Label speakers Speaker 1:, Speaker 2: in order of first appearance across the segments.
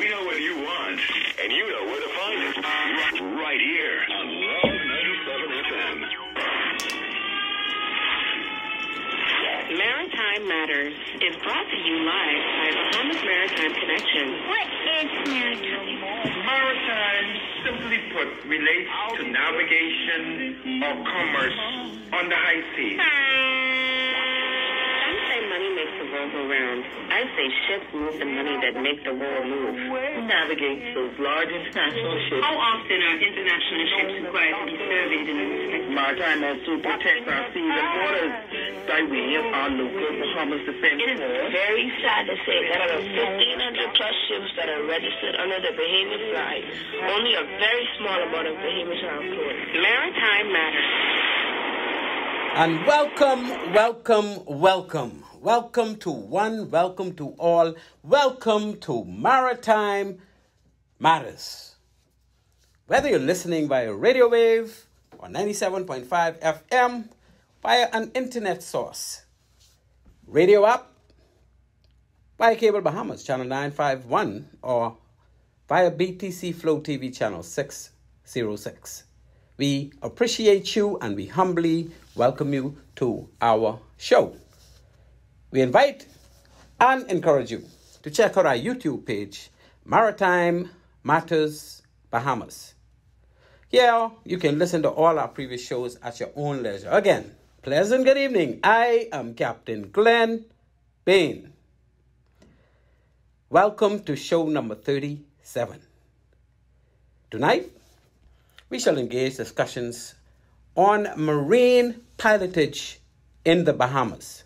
Speaker 1: We know what you want, and you know where to find it. Right here on Love 97 FM.
Speaker 2: Maritime Matters is brought to you live by Bahamas Maritime Connection.
Speaker 3: What is maritime?
Speaker 4: Maritime, simply put, relates to navigation or commerce on the high seas.
Speaker 2: Some say money makes the world go round. I say ships move the money that make the world move.
Speaker 5: Who navigates those large international ships?
Speaker 2: How often are international ships required to be surveyed and inspected?
Speaker 5: Maritime has to protect our seas and waters by way of our local Bahamas Defense
Speaker 3: It is
Speaker 5: Force.
Speaker 3: very sad to say that out of 1,500 plus ships that are registered under the Bahamian flag, only a very small amount of Bahamians are employed.
Speaker 2: Maritime Matters.
Speaker 6: And welcome to one, welcome to all, welcome to Maritime Matters. Whether you're listening via radio wave or 97.5 FM, via an internet source, radio app, via Cable Bahamas, channel 951, or via BTC Flow TV channel 606. We appreciate you and we humbly welcome you to our show. We invite and encourage you to check out our YouTube page, Maritime Matters Bahamas. Here, you can listen to all our previous shows at your own leisure. Again, pleasant good evening. I am Captain Glenn Bain. Welcome to show number 37. Tonight, we shall engage discussions on marine pilotage in the Bahamas.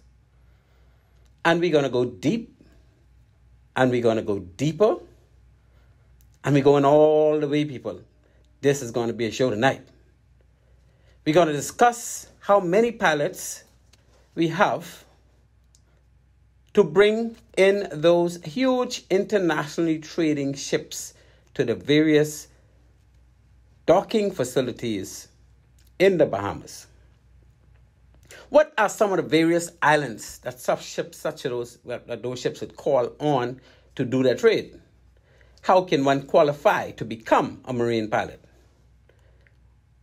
Speaker 6: And we're going to go deep, and we're going to go deeper, and we're going all the way, people. This is going to be a show tonight. We're going to discuss how many pilots we have to bring in those huge internationally trading ships to the various docking facilities in the Bahamas. What are some of the various islands that those ships would call on to do their trade? How can one qualify to become a marine pilot?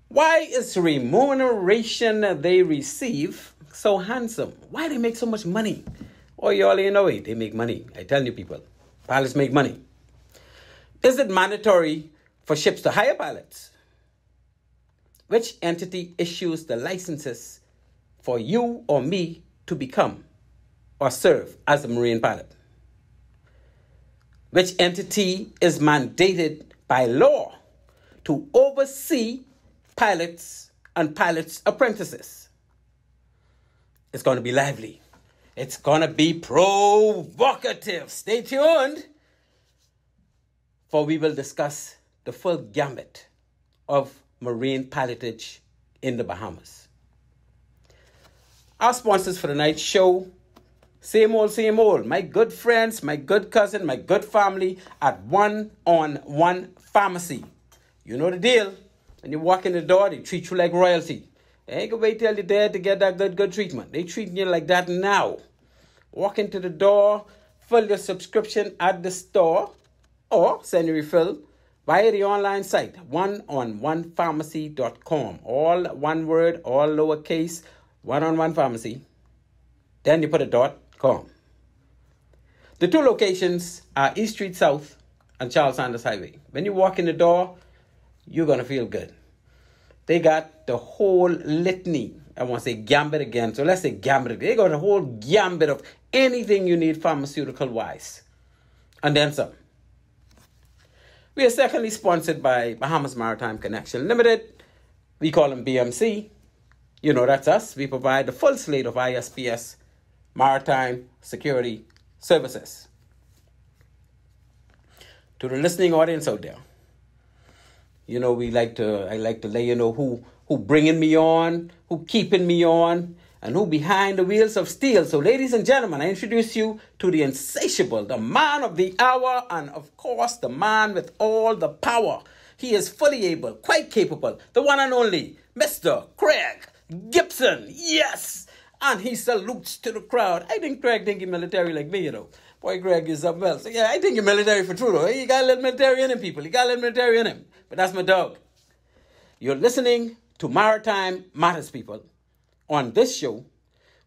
Speaker 6: Why is the remuneration they receive so handsome? Why they make so much money? Oh, you all know it. They make money. I tell you people, pilots make money. Is it mandatory for ships to hire pilots? Which entity issues the licenses for you or me to become or serve as a marine pilot? Which entity is mandated by law to oversee pilots and pilots' apprentices? It's going to be lively. It's going to be provocative. Stay tuned, for we will discuss the full gambit of marine pilotage in the Bahamas. Our sponsors for tonight's show, same old. My good friends, my good cousin, my good family at One on One Pharmacy. You know the deal. When you walk in the door, they treat you like royalty. They ain't gonna wait till you're there to get that good treatment. They treating you like that now. Walk into the door, fill your subscription at the store, or send your refill via the online site, oneononepharmacy.com. All one word, all lowercase, One-on-One Pharmacy. Then you put a .com. The two locations are East Street South and Charles Sanders Highway. When you walk in the door, you're going to feel good. They got the whole litany. I want to say gambit again. So let's say gambit again. They got a whole gambit of anything you need pharmaceutical-wise. And then some. We are secondly sponsored by Bahamas Maritime Connection Limited. We call them BMC. You know, that's us. We provide the full slate of ISPS maritime security services. To the listening audience out there, you know, I like to let you know who bringing me on, who keeping me on, and who behind the wheels of steel. So, ladies and gentlemen, I introduce you to the insatiable, the man of the hour, and of course, the man with all the power. He is fully able, quite capable, the one and only Mr. Craig Gibson. Yes! And he salutes to the crowd. I think Craig think he's military like me, you know. Boy, Greg is something else. Yeah, I think you're military for true, though. He got a little military in him, people. He got a little military in him. But that's my dog. You're listening to Maritime Matters, people. On this show,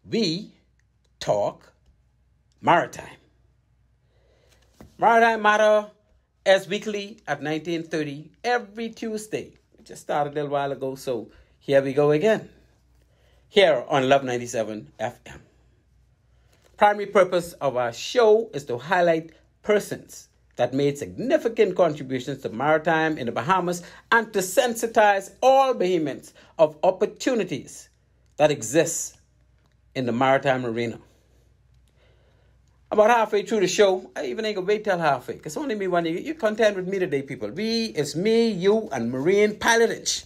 Speaker 6: we talk maritime. Maritime Matter as weekly at 19:30 every Tuesday. It just started a little while ago, so here we go again. Here on Love 97 FM. Primary purpose of our show is to highlight persons that made significant contributions to maritime in the Bahamas and to sensitize all Bahamians of opportunities that exist in the maritime arena. About halfway through the show, I even ain't gonna wait till halfway, because only me one. You're content with me today, people. It's me, you, and Marine Pilotage.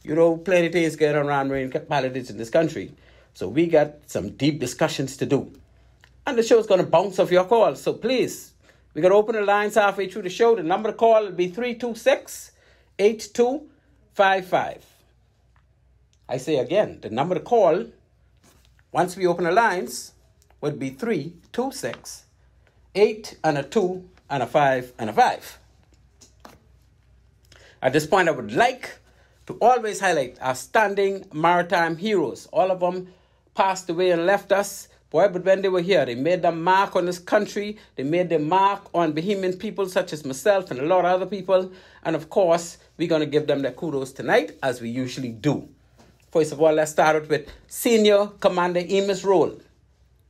Speaker 6: You know, plenty of things going on around Marine Pilotage in this country. So we got some deep discussions to do. And the show's gonna bounce off your calls, so please, we're going to open the lines halfway through the show. The number to call will be 326-8255. I say again, the number to call, once we open the lines, would be 326-8 and a 2 and a 5 and a 5. At this point, I would like to always highlight our standing maritime heroes. All of them passed away and left us. Boy, but when they were here, they made their mark on this country. They made their mark on Bahamian people such as myself and a lot of other people. And of course, we're going to give them their kudos tonight, as we usually do. First of all, let's start out with Senior Commander Amos Roll.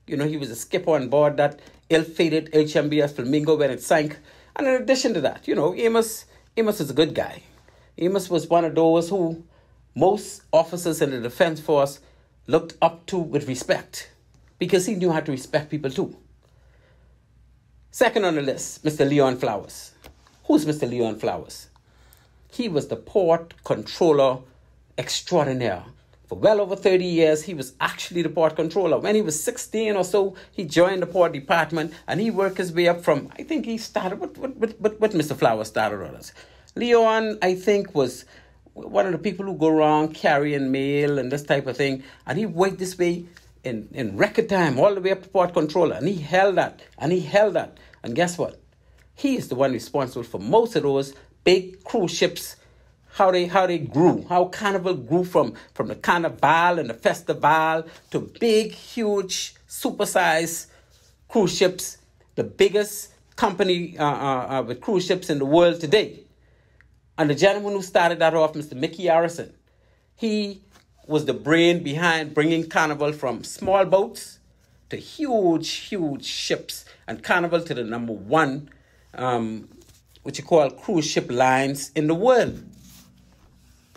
Speaker 6: You know, he was a skipper on board that ill-fated HMBS Flamingo when it sank. And in addition to that, you know, Amos is a good guy. Amos was one of those who most officers in the Defense Force looked up to with respect, because he knew how to respect people too. Second on the list, Mr. Leon Flowers. Who's Mr. Leon Flowers? He was the port controller extraordinaire. For well over 30 years, he was actually the port controller. When he was 16 or so, he joined the port department, and he worked his way up from, I think he started, what Mr. Flowers started on us. Leon, I think, was one of the people who go around carrying mail and this type of thing, and he worked this way in record time, all the way up to port controller. And he held that, and he held that. And guess what? He is the one responsible for most of those big cruise ships, how they grew, how Carnival grew from the Carnival and the Festival to big, huge, supersized cruise ships, the biggest company with cruise ships in the world today. And the gentleman who started that off, Mr. Mickey Harrison, he was the brain behind bringing Carnival from small boats to huge, huge ships, and Carnival to the number one, what you call cruise ship lines in the world.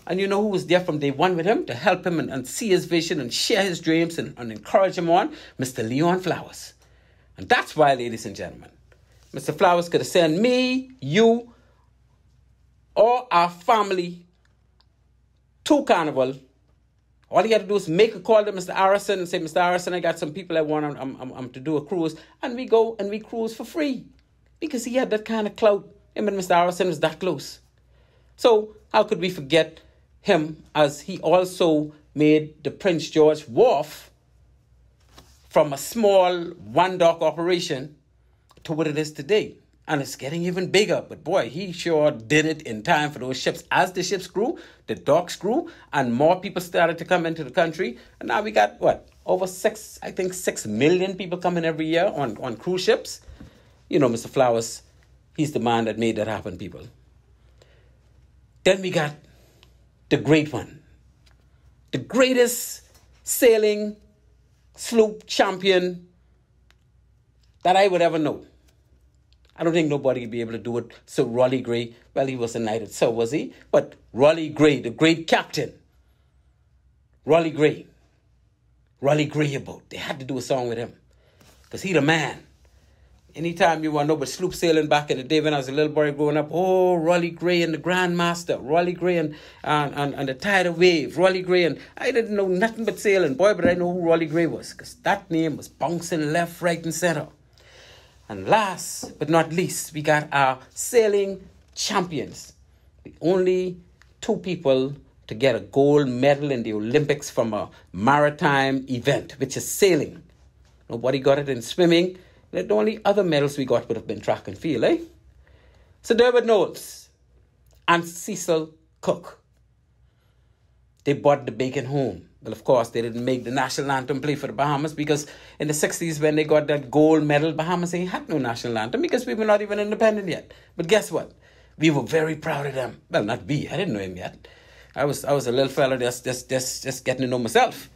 Speaker 6: And you know who was there from day one with him to help him and see his vision and share his dreams and encourage him on? Mr. Leon Flowers. And that's why, ladies and gentlemen, Mr. Flowers could have sent me, you, or our family to Carnival. All he had to do is make a call to Mr. Harrison and say, Mr. Harrison, I got some people I want to do a cruise. And we go and we cruise for free. Because he had that kind of clout. Him and Mr. Harrison was that close. So how could we forget him, as he also made the Prince George Wharf from a small one-dock operation to what it is today. And it's getting even bigger. But boy, he sure did it in time for those ships. As the ships grew, the docks grew, and more people started to come into the country. And now we got, over 6 million people coming every year on cruise ships. You know, Mr. Flowers, he's the man that made that happen, people. Then we got the great one. The greatest sailing sloop champion that I would ever know. I don't think nobody would be able to do it. So Rolly Gray, well, he was a knight, so was he? But Rolly Gray, the great captain. Rolly Gray about. They had to do a song with him. Because he the man. Anytime you want to know about sloop sailing back in the day when I was a little boy growing up, oh, Rolly Gray and the Grandmaster, Rolly Gray and the Tidal Wave, Rolly Gray, and I didn't know nothing but sailing, boy, but I know who Rolly Gray was, because that name was bouncing left, right, and center. And last but not least, we got our sailing champions. The only 2 people to get a gold medal in the Olympics from a maritime event, which is sailing. Nobody got it in swimming. The only other medals we got would have been track and field, eh? So Dermot Knowles and Cecil Cook, they brought the bacon home. Well, of course, they didn't make the national anthem play for the Bahamas because in the 60s when they got that gold medal, Bahamas ain't had no national anthem because we were not even independent yet. But guess what? We were very proud of them. Well, not we. I didn't know him yet. I was a little fella just getting to know myself.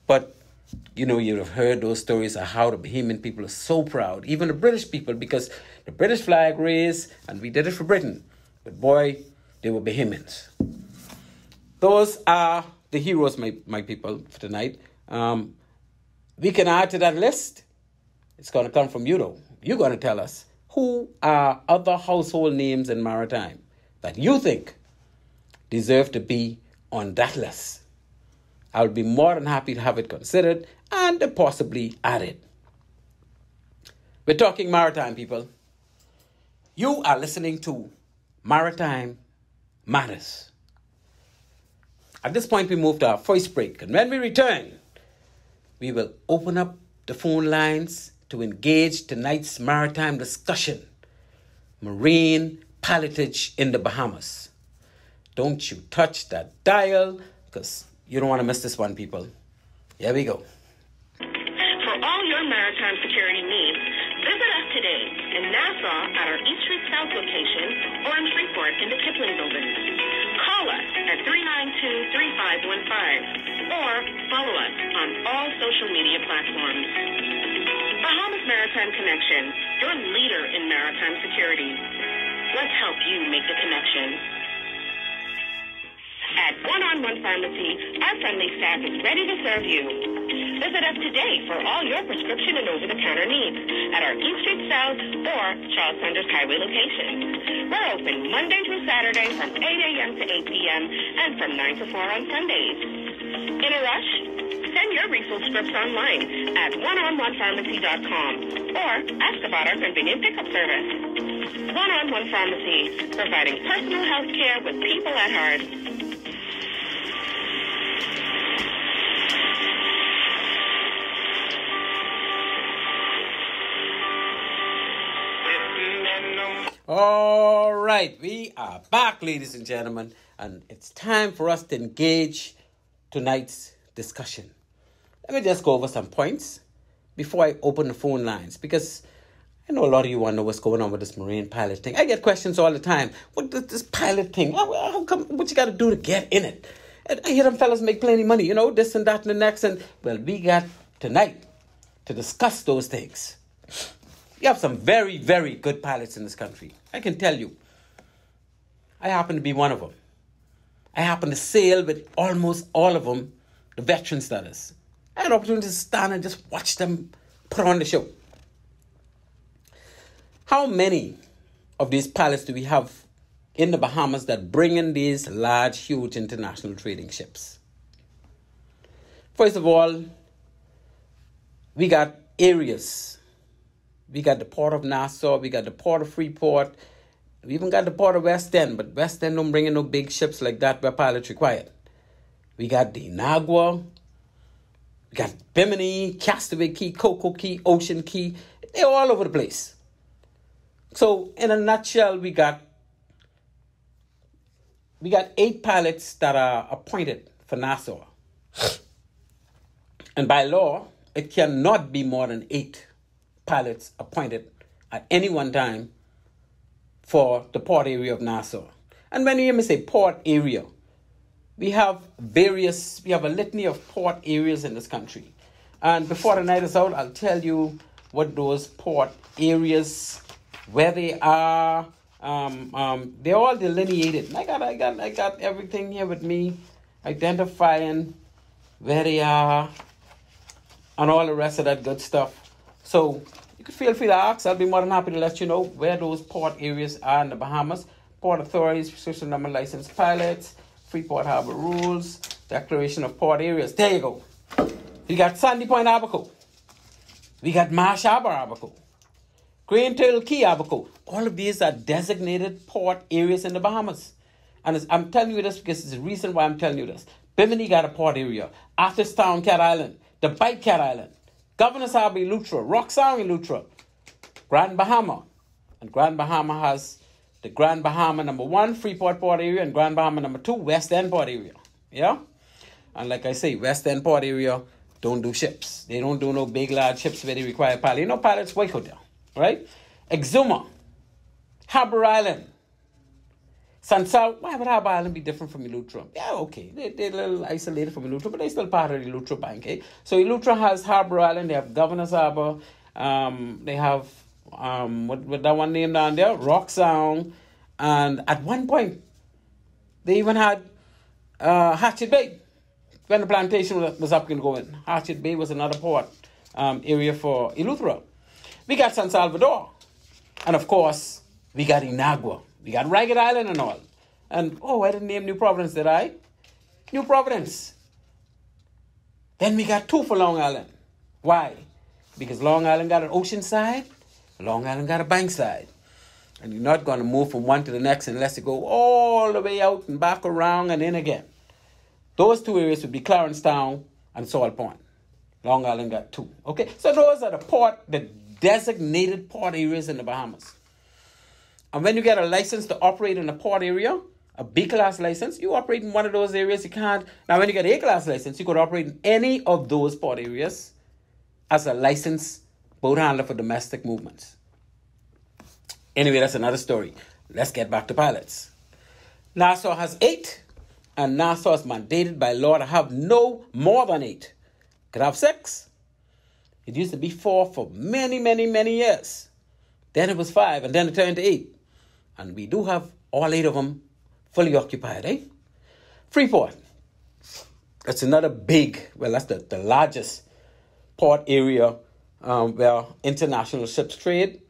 Speaker 6: But, you know, you'd have heard those stories of how the Bahamian people are so proud. Even the British people, because the British flag raised and we did it for Britain. But boy, they were Bahamians. Those are the heroes, my people, for tonight. We can add to that list. It's going to come from you, though. You're going to tell us who are other household names in Maritime that you think deserve to be on that list. I'll be more than happy to have it considered and possibly added. We're talking Maritime, people. You are listening to Maritime Matters. At this point, we move to our first break. And when we return, we will open up the phone lines to engage tonight's maritime discussion. Marine pilotage in the Bahamas. Don't you touch that dial, because you don't want to miss this one, people. Here we go.
Speaker 2: For all your maritime security needs, visit us today in Nassau at our East Street South location or in Freeport in the Kipling building. Call us at 392-3515 or follow us on all social media platforms. Bahamas Maritime Connection, your leader in maritime security. Let's help you make the connection. At One-on-One Pharmacy, our friendly staff is ready to serve you. Visit us today for all your prescription and over-the-counter needs at our East Street South or Charles Sanders Highway locations. We're open Monday through Saturday from 8 a.m. to 8 p.m. and from 9 to 4 on Sundays. In a rush? Send your refill scripts online at oneononepharmacy.com or ask about our convenient pickup service. One-on-One Pharmacy, providing personal health care with people at heart.
Speaker 6: All right, we are back, ladies and gentlemen, and it's time for us to engage tonight's discussion. Let me just go over some points before I open the phone lines, because I know a lot of you want to know what's going on with this marine pilot thing. I get questions all the time. What is this pilot thing? How come? What you got to do to get in it? And I hear them fellas make plenty of money, this and that and the next. And, well, we got tonight to discuss those things. We have some very, very good pilots in this country. I can tell you. I happen to be one of them. I happen to sail with almost all of them, the veteran status. I had an opportunity to stand and just watch them put on the show. How many of these pilots do we have in the Bahamas that bring in these large, huge international trading ships? First of all, we got areas. We got the port of Nassau, we got the port of Freeport, we even got the port of West End, but West End don't bring in no big ships like that where pilots required. We got the Inagua, we got Bimini, Castaway Key, Coco Key, Ocean Key. They're all over the place. So, in a nutshell, we got 8 pilots that are appointed for Nassau. And by law, it cannot be more than 8 pilots appointed at any one time for the port area of Nassau. And when you hear me say port area, we have a litany of port areas in this country. And before the night is out, I'll tell you what those port areas, where they are. They're all delineated. I got everything here with me, identifying where they are and all the rest of that good stuff. So you can feel free to ask. I'll be more than happy to let you know where those port areas are in the Bahamas. Port authorities, restriction number licensed pilots, Freeport Harbor rules, declaration of port areas. There you go. We got Sandy Point Abaco. We got Marsh Harbor Abaco. Green Turtle Key Abaco. All of these are designated port areas in the Bahamas. And I'm telling you this because there's a reason why I'm telling you this. Bimini got a port area. Arthurstown, Cat Island. The Bight, Cat Island. Governor's Harbor, Eleuthera. Rock Sound, Eleuthera. Grand Bahama. And Grand Bahama has the Grand Bahama number 1, Freeport Port Area, and Grand Bahama number 2, West End Port Area. Yeah? And like I say, West End Port Area don't do ships. They don't do no big, large ships where they require pilots. You know, pilots work out there, right? Exuma, Harbour Island, Sansal. Why would Harbour Island be different from Eleuthera? Yeah, okay. They're a little isolated from Eleuthera, but they're still part of the Eleuthera Bank. Eh? So Eleuthera has Harbour Island. They have Governor's Harbour. They have, what that one name down there? Rock Sound. And at one point, they even had Hatchet Bay. When the plantation was up and going, Hatchet Bay was another port area for Eleuthera. We got San Salvador. And of course, we got Inagua. We got Ragged Island and all. And, I didn't name New Providence, did I? New Providence. Then we got 2 for Long Island. Why? Because Long Island got an ocean side, Long Island got a bank side. And you're not going to move from one to the next unless you go all the way out and back around and in again. Those 2 areas would be Clarencetown and Salt Point. Long Island got 2. Okay, so those are the designated port areas in the Bahamas. And when you get a license to operate in a port area, a B-class license, you operate in one of those areas. You can't. Now, when you get an A-class license, you could operate in any of those port areas as a licensed boat handler for domestic movements. Anyway, that's another story. Let's get back to pilots. Nassau has 8. And Nassau is mandated by law to have no more than 8. Could have 6. It used to be 4 for many, many, many years. Then it was 5, and then it turned to 8. And we do have all 8 of them fully occupied, eh? Freeport. That's another big, that's the largest port area where international ships trade.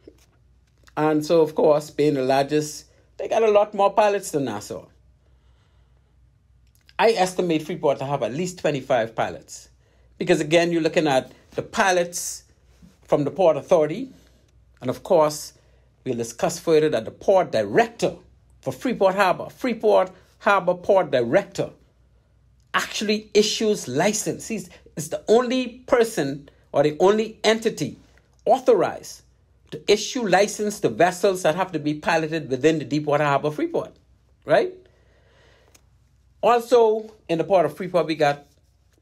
Speaker 6: And so, of course, being the largest, they got a lot more pilots than Nassau. I estimate Freeport to have at least 25 pilots. Because again, you're looking at the pilots from the Port Authority. And of course, we'll discuss further that the Port Director for Freeport Harbor Port Director actually issues license. He's the only person or the only entity authorized to issue license to vessels that have to be piloted within the Deepwater Harbor Freeport. Right? Also, in the port of Freeport, we got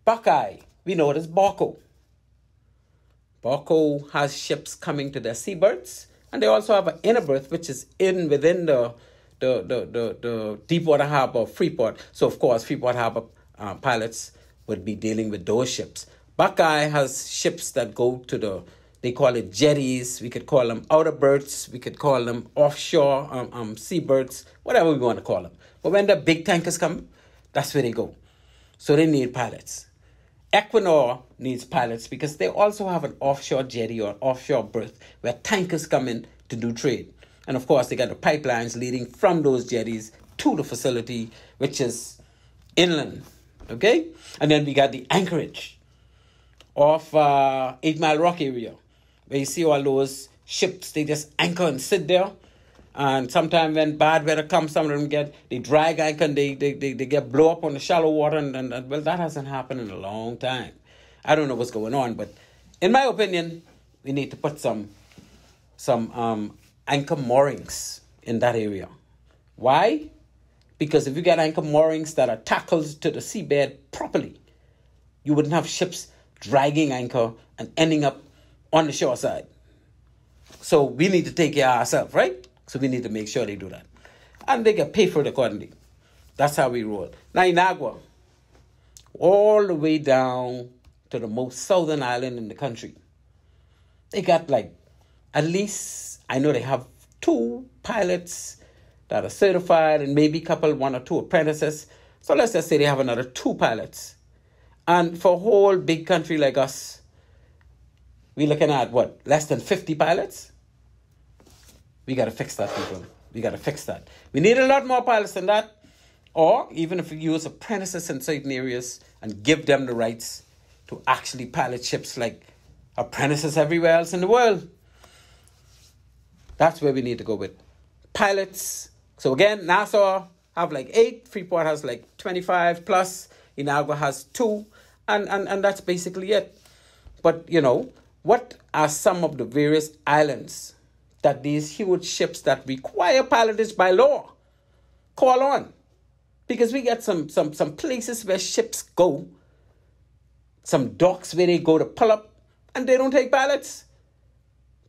Speaker 6: Buckeye. We know it as Barco. Barco has ships coming to their seaberths, and they also have an inner berth, which is within the Deepwater Harbor Freeport. So, of course, Freeport Harbor pilots would be dealing with those ships. Buckeye has ships that go to they call it jetties. We could call them outer berths. We could call them offshore seaberths, whatever we want to call them. But when the big tankers come, that's where they go. So they need pilots. Equinor needs pilots because they also have an offshore jetty or offshore berth where tankers come in to do trade. And of course, they got the pipelines leading from those jetties to the facility, which is inland. Okay? And then we got the anchorage of 8 Mile Rock area, where you see all those ships, they just anchor and sit there. And sometimes when bad weather comes, some of them they drag anchor and they get blow up on the shallow water. And well, that hasn't happened in a long time. I don't know what's going on, but in my opinion, we need to put some anchor moorings in that area. Why? Because if you get anchor moorings that are tackled to the seabed properly, you wouldn't have ships dragging anchor and ending up on the shore side. So we need to take care of ourselves, right? So we need to make sure they do that. And they get paid for it accordingly. That's how we roll. Now, Inagua, all the way down to the most southern island in the country, they got at least, I know they have 2 pilots that are certified and maybe one or 2 apprentices. So let's just say they have another 2 pilots. And for a whole big country like us, we're looking at less than 50 pilots? We got to fix that, people. We got to fix that. We need a lot more pilots than that. Or even if we use apprentices in certain areas and give them the rights to actually pilot ships like apprentices everywhere else in the world. That's where we need to go with pilots. So again, Nassau have 8. Freeport has 25 plus. Inagua has 2. And that's basically it. But, what are some of the various islands that these huge ships that require pilotage by law call on. Because we get some places where ships go, some docks where they go to pull up, and they don't take pilots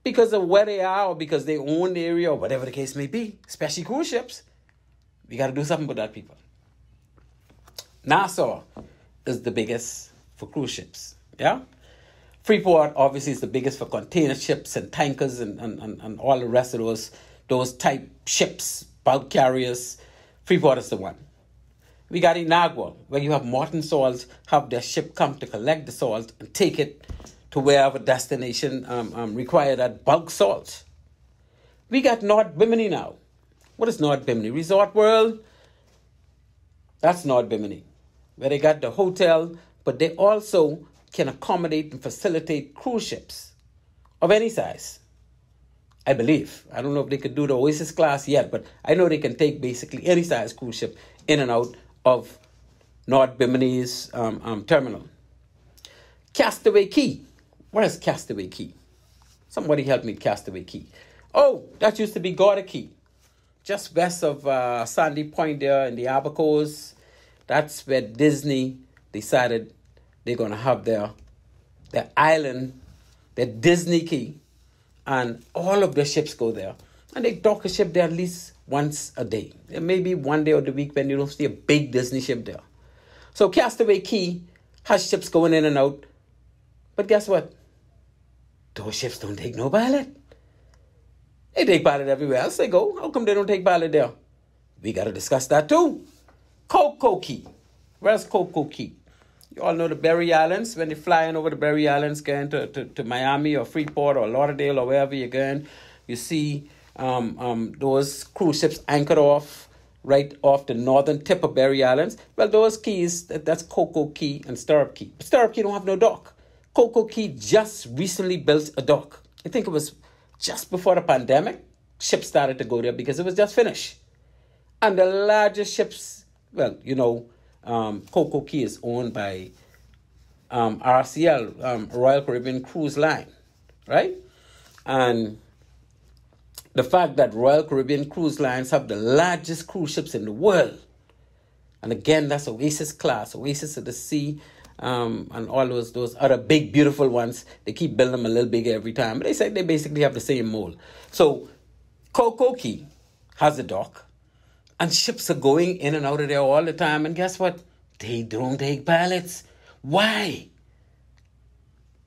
Speaker 6: because of where they are or because they own the area or whatever the case may be, especially cruise ships. We got to do something with that, people. Nassau is the biggest for cruise ships, yeah? Freeport, obviously, is the biggest for container ships and tankers and all the rest of those type ships, bulk carriers. Freeport is the one. We got Inagua, where you have Morton Salt have their ship come to collect the salt and take it to wherever destination require that bulk salt. We got North Bimini now. What is North Bimini? Resort World? That's North Bimini, where they got the hotel, but they also can accommodate and facilitate cruise ships of any size, I believe. I don't know if they could do the Oasis class yet, but I know they can take basically any size cruise ship in and out of North Bimini's terminal. Castaway Key. Where is Castaway Key? Somebody help me, Castaway Key. Oh, that used to be Gorda Key, just west of Sandy Point there in the Abacos. That's where Disney decided they're going to have their island, their Disney Key, and all of their ships go there. And they dock a ship there at least once a day. There may be one day of the week when you don't see a big Disney ship there. So Castaway Key has ships going in and out. But guess what? Those ships don't take no pilot. They take pilot everywhere else they go. How come they don't take pilot there? We got to discuss that too. Coco Key. Where's Coco Key? You all know the Berry Islands. When you're flying over the Berry Islands, going to Miami or Freeport or Lauderdale or wherever you're going, you see those cruise ships anchored off right off the northern tip of Berry Islands. Well, those keys, that's Coco Key and Stirrup Key. But Stirrup Key don't have no dock. Coco Key just recently built a dock. I think it was just before the pandemic. Ships started to go there because it was just finished. And the largest ships, well, you know, Coco Key is owned by RCL, Royal Caribbean Cruise Line, right? And the fact that Royal Caribbean Cruise Lines have the largest cruise ships in the world, and again, that's Oasis class, Oasis of the Sea, and all those other big, beautiful ones. They keep building them a little bigger every time, but they say they basically have the same mold. So Coco Key has a dock, and ships are going in and out of there all the time. And guess what? They don't take pilots. Why?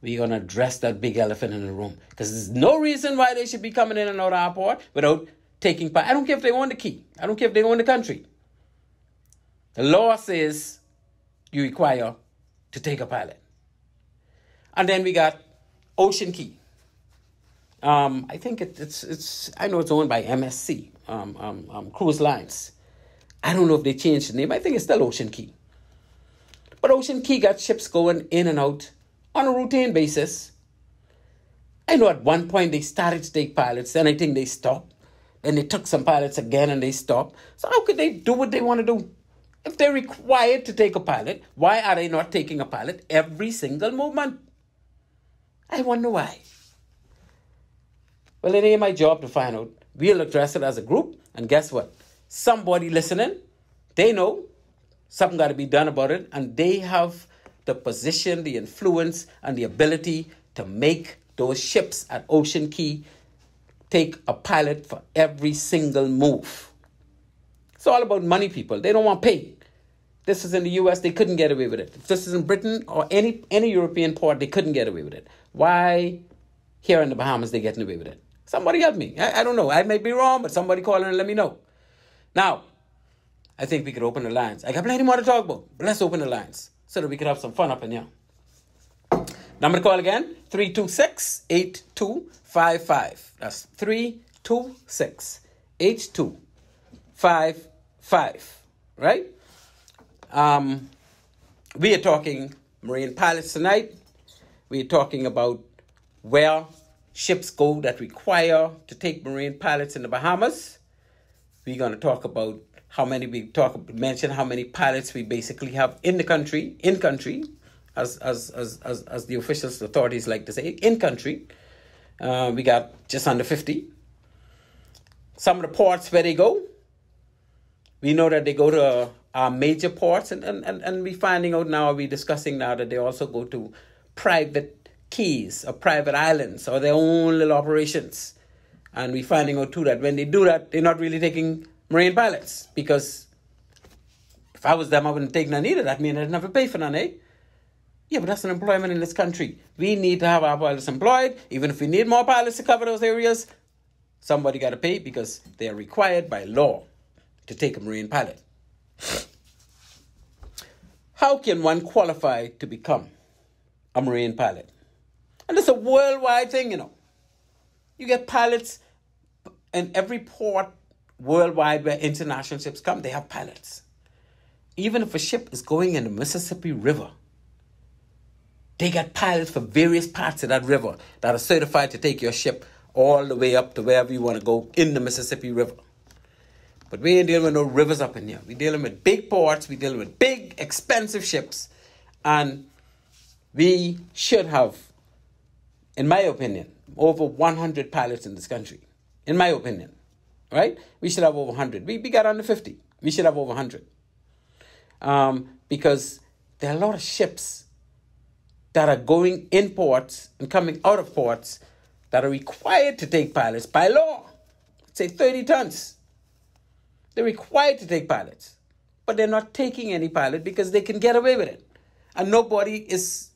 Speaker 6: We're going to address that big elephant in the room. Because there's no reason why they should be coming in and out of our port without taking pilots. I don't care if they own the key. I don't care if they own the country. The law says you require to take a pilot. And then we got Ocean Key. I think it's I know it's owned by MSC. Cruise Lines. I don't know if they changed the name. I think it's still Ocean Key. But Ocean Key got ships going in and out on a routine basis. I know at one point they started to take pilots, then I think they stopped. Then they took some pilots again and they stopped. So how could they do what they want to do? If they're required to take a pilot, why are they not taking a pilot every single movement? I wonder why. Well, it ain't my job to find out. We'll address it as a group, and guess what? Somebody listening, they know something got to be done about it, and they have the position, the influence, and the ability to make those ships at Ocean Key take a pilot for every single move. It's all about money, people. They don't want to pay. This is in the U.S., they couldn't get away with it. If this is in Britain or any European port, they couldn't get away with it. Why here in the Bahamas they getting away with it? Somebody help me. I don't know. I may be wrong, but somebody call in and let me know. Now, I think we could open the lines. I got plenty more to talk about, but let's open the lines so that we can have some fun up in here. Number to call again, 326-8255. That's 326-8255. Right? We are talking marine pilots tonight. We are talking about where ships go that require to take marine pilots in the Bahamas. We're going to talk about mention how many pilots we basically have in the country, as the officials, the authorities like to say, in country. We got just under 50. some of the ports where they go, we know that they go to our major ports, and we're finding out now, we're discussing now that they also go to private keys or private islands or their own little operations. And we're finding out too that when they do that, they're not really taking marine pilots, because if I was them, I wouldn't take none either. That means I'd never pay for none, eh? Yeah, but that's an employment in this country. We need to have our pilots employed. Even if we need more pilots to cover those areas, somebody got to pay, because they are required by law to take a marine pilot. How can one qualify to become a marine pilot? And it's a worldwide thing, you know. You get pilots in every port worldwide where international ships come, they have pilots. Even if a ship is going in the Mississippi River, they got pilots for various parts of that river that are certified to take your ship all the way up to wherever you want to go in the Mississippi River. But we ain't dealing with no rivers up in here. We're dealing with big ports. We're dealing with big, expensive ships. And we should have, in my opinion, over 100 pilots in this country. In my opinion. Right? We should have over 100. We got under 50. We should have over 100. Because there are a lot of ships that are going in ports and coming out of ports that are required to take pilots by law. Say 30 tons. They're required to take pilots. But they're not taking any pilot because they can get away with it. And nobody is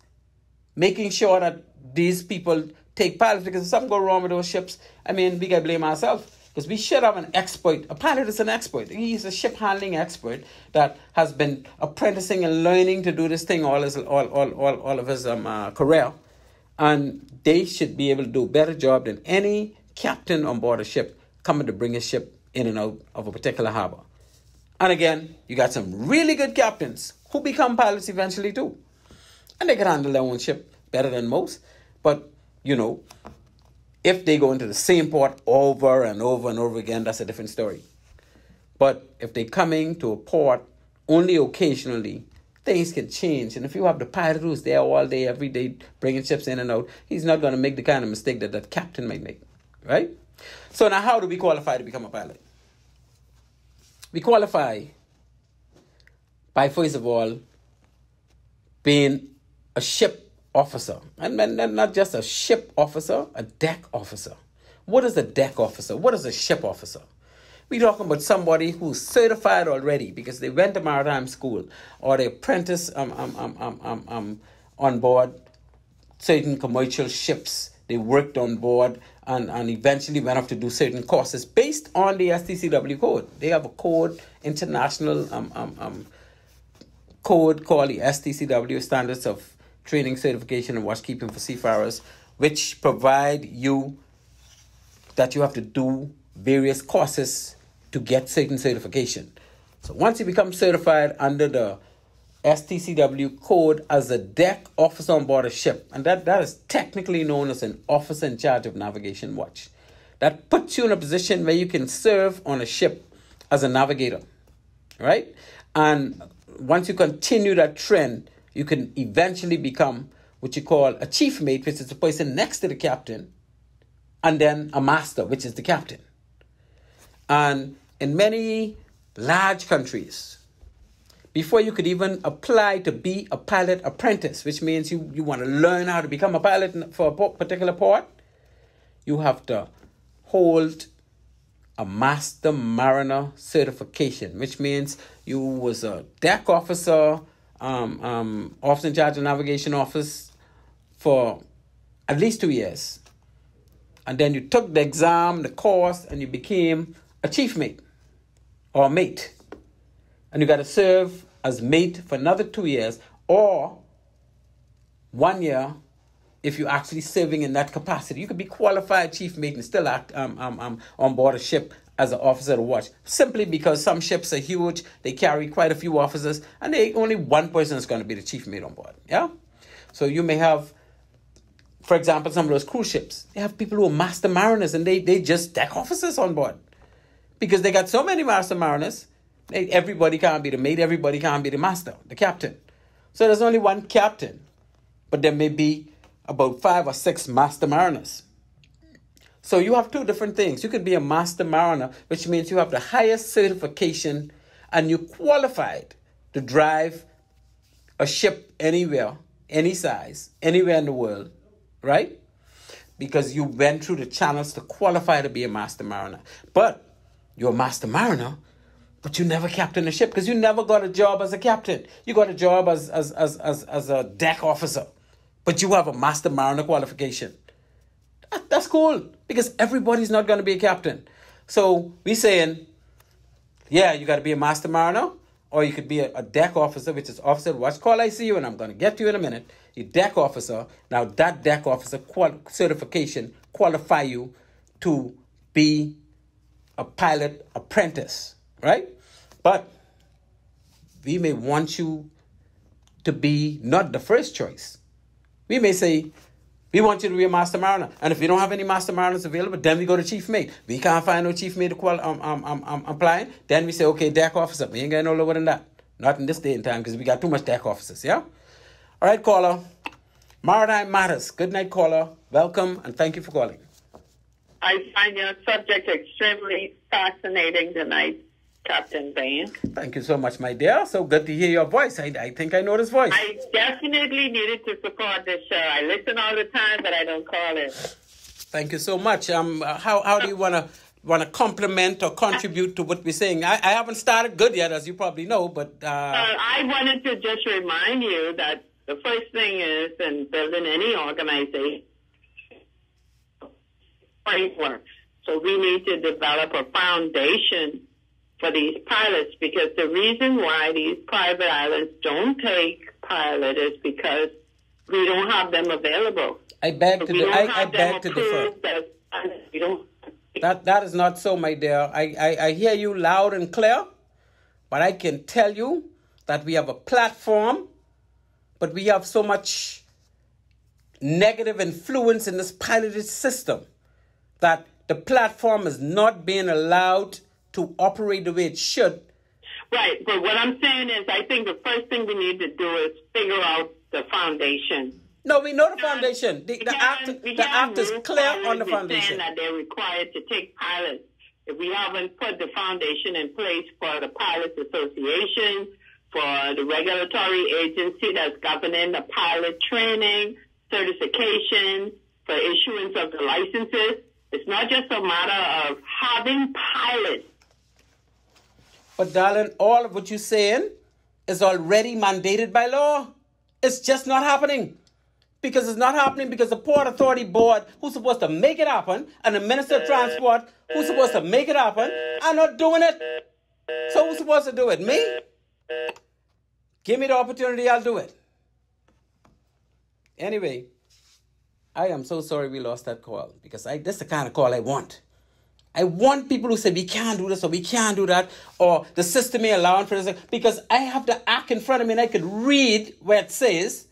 Speaker 6: making sure that these people take pilots, because if something go wrong with those ships, I mean, we got to blame ourselves. Because we should have an expert. A pilot is an expert. He's a ship handling expert that has been apprenticing and learning to do this thing all of his career. And they should be able to do a better job than any captain on board a ship coming to bring a ship in and out of a particular harbor. And again, you got some really good captains who become pilots eventually too. And they can handle their own ship better than most. But, you know, if they go into the same port over and over and over again, that's a different story. But if they're coming to a port only occasionally, things can change. And if you have the pilot who's there all day, every day, bringing ships in and out, he's not going to make the kind of mistake that that captain might make, right? So now how do we qualify to become a pilot? We qualify by, first of all, being a ship officer. And not just a ship officer, a deck officer. What is a deck officer? What is a ship officer? We're talking about somebody who's certified already because they went to maritime school or they apprentice on board certain commercial ships. They worked on board and eventually went off to do certain courses based on the STCW code. They have a code, international code called the STCW, Standards of Training, Certification, and Watchkeeping for Seafarers, which provide you that you have to do various courses to get certain certification. So once you become certified under the STCW code as a deck officer on board a ship, and that is technically known as an officer in charge of navigation watch. That puts you in a position where you can serve on a ship as a navigator, right? And once you continue that trend, you can eventually become what you call a chief mate, which is the person next to the captain, and then a master, which is the captain. And in many large countries, before you could even apply to be a pilot apprentice, which means you want to learn how to become a pilot for a particular port, you have to hold a Master Mariner certification, which means you was a deck officer, officer in charge of navigation office for at least 2 years. And then you took the exam, the course, and you became a chief mate or mate. And you got to serve as mate for another 2 years or 1 year if you're actually serving in that capacity. You could be qualified chief mate and still act on board a ship as an officer to watch. Simply because some ships are huge, they carry quite a few officers, and only one person is going to be the chief mate on board. Yeah? So you may have, for example, some of those cruise ships. They have people who are master mariners and they just deck officers on board. Because they got so many master mariners, everybody can't be the mate, everybody can't be the master, the captain. So there's only one captain, but there may be about 5 or 6 master mariners. So you have two different things. You could be a master mariner, which means you have the highest certification and you qualified to drive a ship anywhere, any size, anywhere in the world, right? Because you went through the channels to qualify to be a master mariner. But you're a master mariner, but you never captained a ship because you never got a job as a captain. You got a job as a deck officer, but you have a master mariner qualification. That's cool because everybody's not going to be a captain. So we're saying, yeah, you got to be a master mariner, or you could be a deck officer, which is officer, watch call, I see you, and I'm going to get to you in a minute. You're deck officer. Now that deck officer certification qualify you to be a pilot apprentice, right? But we may want you to be not the first choice. We may say, we want you to be a master mariner. And if we don't have any master mariners available, then we go to chief mate. We can't find no chief mate to applying. Then we say, okay, deck officer. We ain't getting no lower than that. Not in this day and time because we got too much deck officers, yeah? All right, caller. Maritime Matters. Good night, caller. Welcome and thank you for calling.
Speaker 7: I find your subject extremely fascinating tonight, Captain Bain.
Speaker 6: Thank you so much, my dear. So good to hear your voice. I think I know this voice.
Speaker 7: I definitely needed to support this show. I listen all the time, but I don't call in.
Speaker 6: Thank you so much. How do you want to compliment or contribute to what we're saying? I haven't started good yet, as you probably know, but
Speaker 7: I wanted to just remind you that the first thing is in building any organization, framework. So we need to develop a foundation for these pilots, because the reason why these private islands don't take pilot is because we don't have them available.
Speaker 6: I beg to differ. That is not so, my dear. I hear you loud and clear, but I can tell you that we have a platform, but we have so much negative influence in this piloted system that the platform is not being allowed to operate the way it should.
Speaker 7: Right, but what I'm saying is I think the first thing we need to do is figure out the foundation.
Speaker 6: No, we know the foundation. The act is clear on the foundation.
Speaker 7: Saying that they're required to take pilots. If we haven't put the foundation in place for the Pilots Association, for the regulatory agency that's governing the pilot training, certification, for issuance of the licenses, it's not just a matter of having pilots.
Speaker 6: But darling, all of what you're saying is already mandated by law. It's just not happening. Because it's not happening because the Port Authority Board, who's supposed to make it happen, and the Minister of Transport, who's supposed to make it happen, are not doing it. So who's supposed to do it? Me? Give me the opportunity, I'll do it. Anyway, I am so sorry we lost that call, because this is the kind of call I want. I want people who say we can't do this or we can't do that, or the system may allow for this, because I have the act in front of me and I could read where it says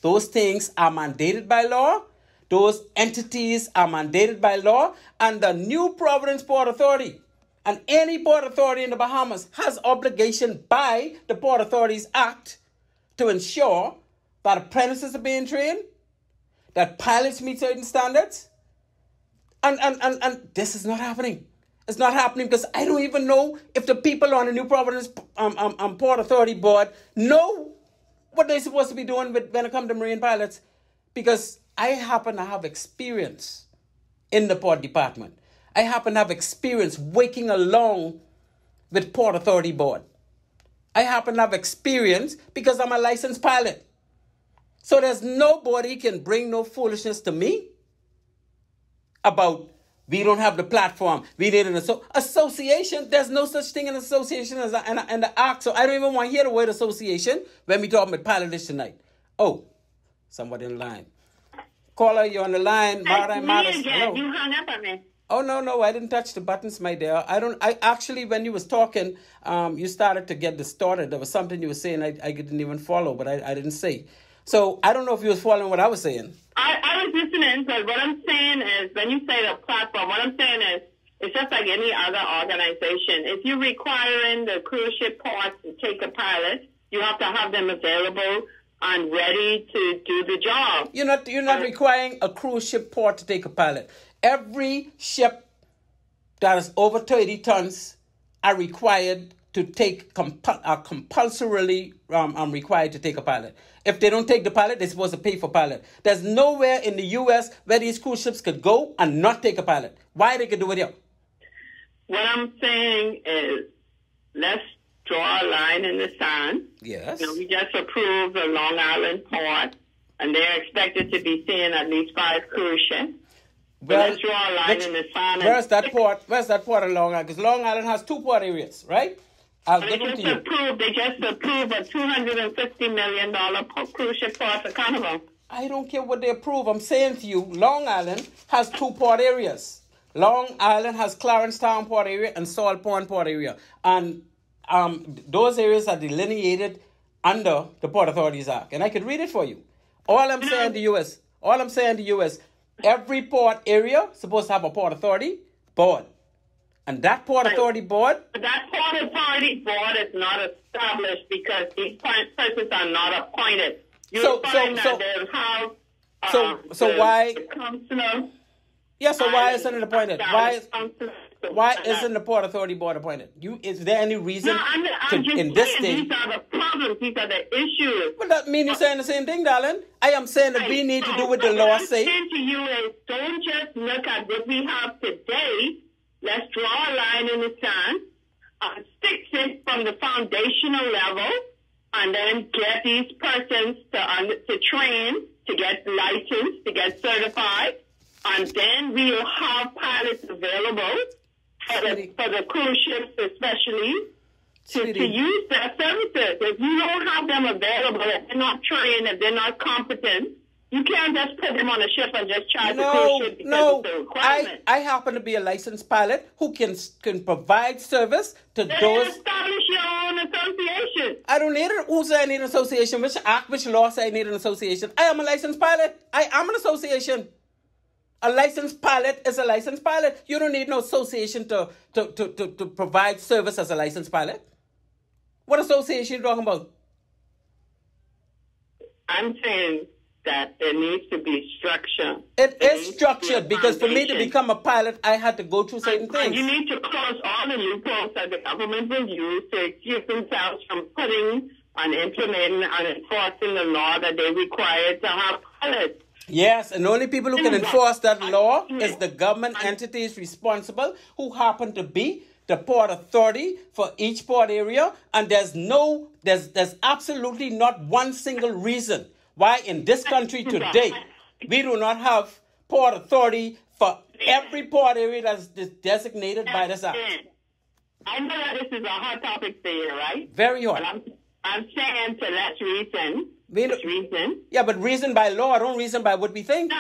Speaker 6: those things are mandated by law, those entities are mandated by law, and the New Providence Port Authority and any port authority in the Bahamas has obligation by the Port Authorities Act to ensure that apprentices are being trained, that pilots meet certain standards. And this is not happening. It's not happening because I don't even know if the people on the New Providence Port Authority Board know what they're supposed to be doing when it comes to marine pilots, because I happen to have experience in the port department. I happen to have experience working along with Port Authority Board. I happen to have experience because I'm a licensed pilot. So there's nobody can bring no foolishness to me about we don't have the platform. We need an association. There's no such thing in association as in the act. So I don't even want to hear the word association when we talk about pilotage tonight. Oh, somebody in line. Caller, you're on the line. Maritime Matters. Hello.
Speaker 7: You hung up on me.
Speaker 6: Oh, no, I didn't touch the buttons, my dear. I actually, when you was talking, you started to get distorted. There was something you were saying I didn't even follow, but I didn't say. So I don't know if you was following what I was saying.
Speaker 7: I was listening, but what I'm saying is, when you say the platform, what I'm saying is, it's just like any other organization. If you're requiring the cruise ship ports to take a pilot, you have to have them available and ready to do the job.
Speaker 6: You're not requiring a cruise ship port to take a pilot. Every ship that is over 30 tons are required to take, are compulsorily required to take a pilot. If they don't take the pilot, they're supposed to pay for pilot. There's nowhere in the U.S. where these cruise ships could go and not take a pilot. Why they could do it here?
Speaker 7: What I'm saying is, let's draw a line in the sand.
Speaker 6: Yes.
Speaker 7: You know, we just approved the Long Island port, and they're expected to be seeing at least 5 cruise ships.
Speaker 6: Well,
Speaker 7: let's draw a line in the sand.
Speaker 6: Where's that port? Where's that port in Long Island? Because Long Island has 2 port areas, right? I'll give them to you.
Speaker 7: They just approved a $250 million cruise ship port for Carnival.
Speaker 6: I don't care what they approve. I'm saying to you, Long Island has 2 port areas. Long Island has Clarencetown port area and Salt Pond port area. And those areas are delineated under the Port Authorities Act. And I could read it for you. All I'm saying to you is, every port area is supposed to have a Port Authority board. And that Port Authority board...
Speaker 7: That Port Authority board is not established because these persons are not appointed. You'll find that they'll have...
Speaker 6: why...
Speaker 7: The councilor...
Speaker 6: Yeah, so why isn't it appointed? Why isn't the Port Authority board appointed? Is there any reason in this day?
Speaker 7: These are the problems. These are the issues.
Speaker 6: Well, that means you're saying the same thing, darling. I am saying that we need to do what the law says.
Speaker 7: What I'm saying to you is, don't just look at what we have today. Let's draw a line in the sand, fix it from the foundational level, and then get these persons to train, to get licensed, to get certified, and then we'll have pilots available for the cruise ships especially to use their services. If you don't have them available, if they're not trained, if they're not competent, you can't just put them on a ship and just charge the cruise ship because it's a requirement.
Speaker 6: I happen to be a licensed pilot who can provide service to those.
Speaker 7: Establish your own association.
Speaker 6: I don't need it. Who said I need an association? Which law says I need an association? I am a licensed pilot. I am an association. A licensed pilot is a licensed pilot. You don't need no association to provide service as a licensed pilot. What association are you talking about?
Speaker 7: I'm saying that there needs to be structure.
Speaker 6: It is structured because for me to become a pilot, I had to go through certain things.
Speaker 7: And you need to close all the loopholes that the government will use to keep themselves from putting and implementing and enforcing the law that they require to have pilots.
Speaker 6: Yes, and the only people who can enforce that law is the government entities responsible, who happen to be the Port Authority for each port area. And there's absolutely not one single reason why in this country today we do not have Port Authority for every port area that's designated by this act.
Speaker 7: I know that this is a hot topic for you, right?
Speaker 6: Very hot.
Speaker 7: But I'm saying to let's reason. Reason.
Speaker 6: Yeah, but reason by law, don't reason by what we think.
Speaker 7: No,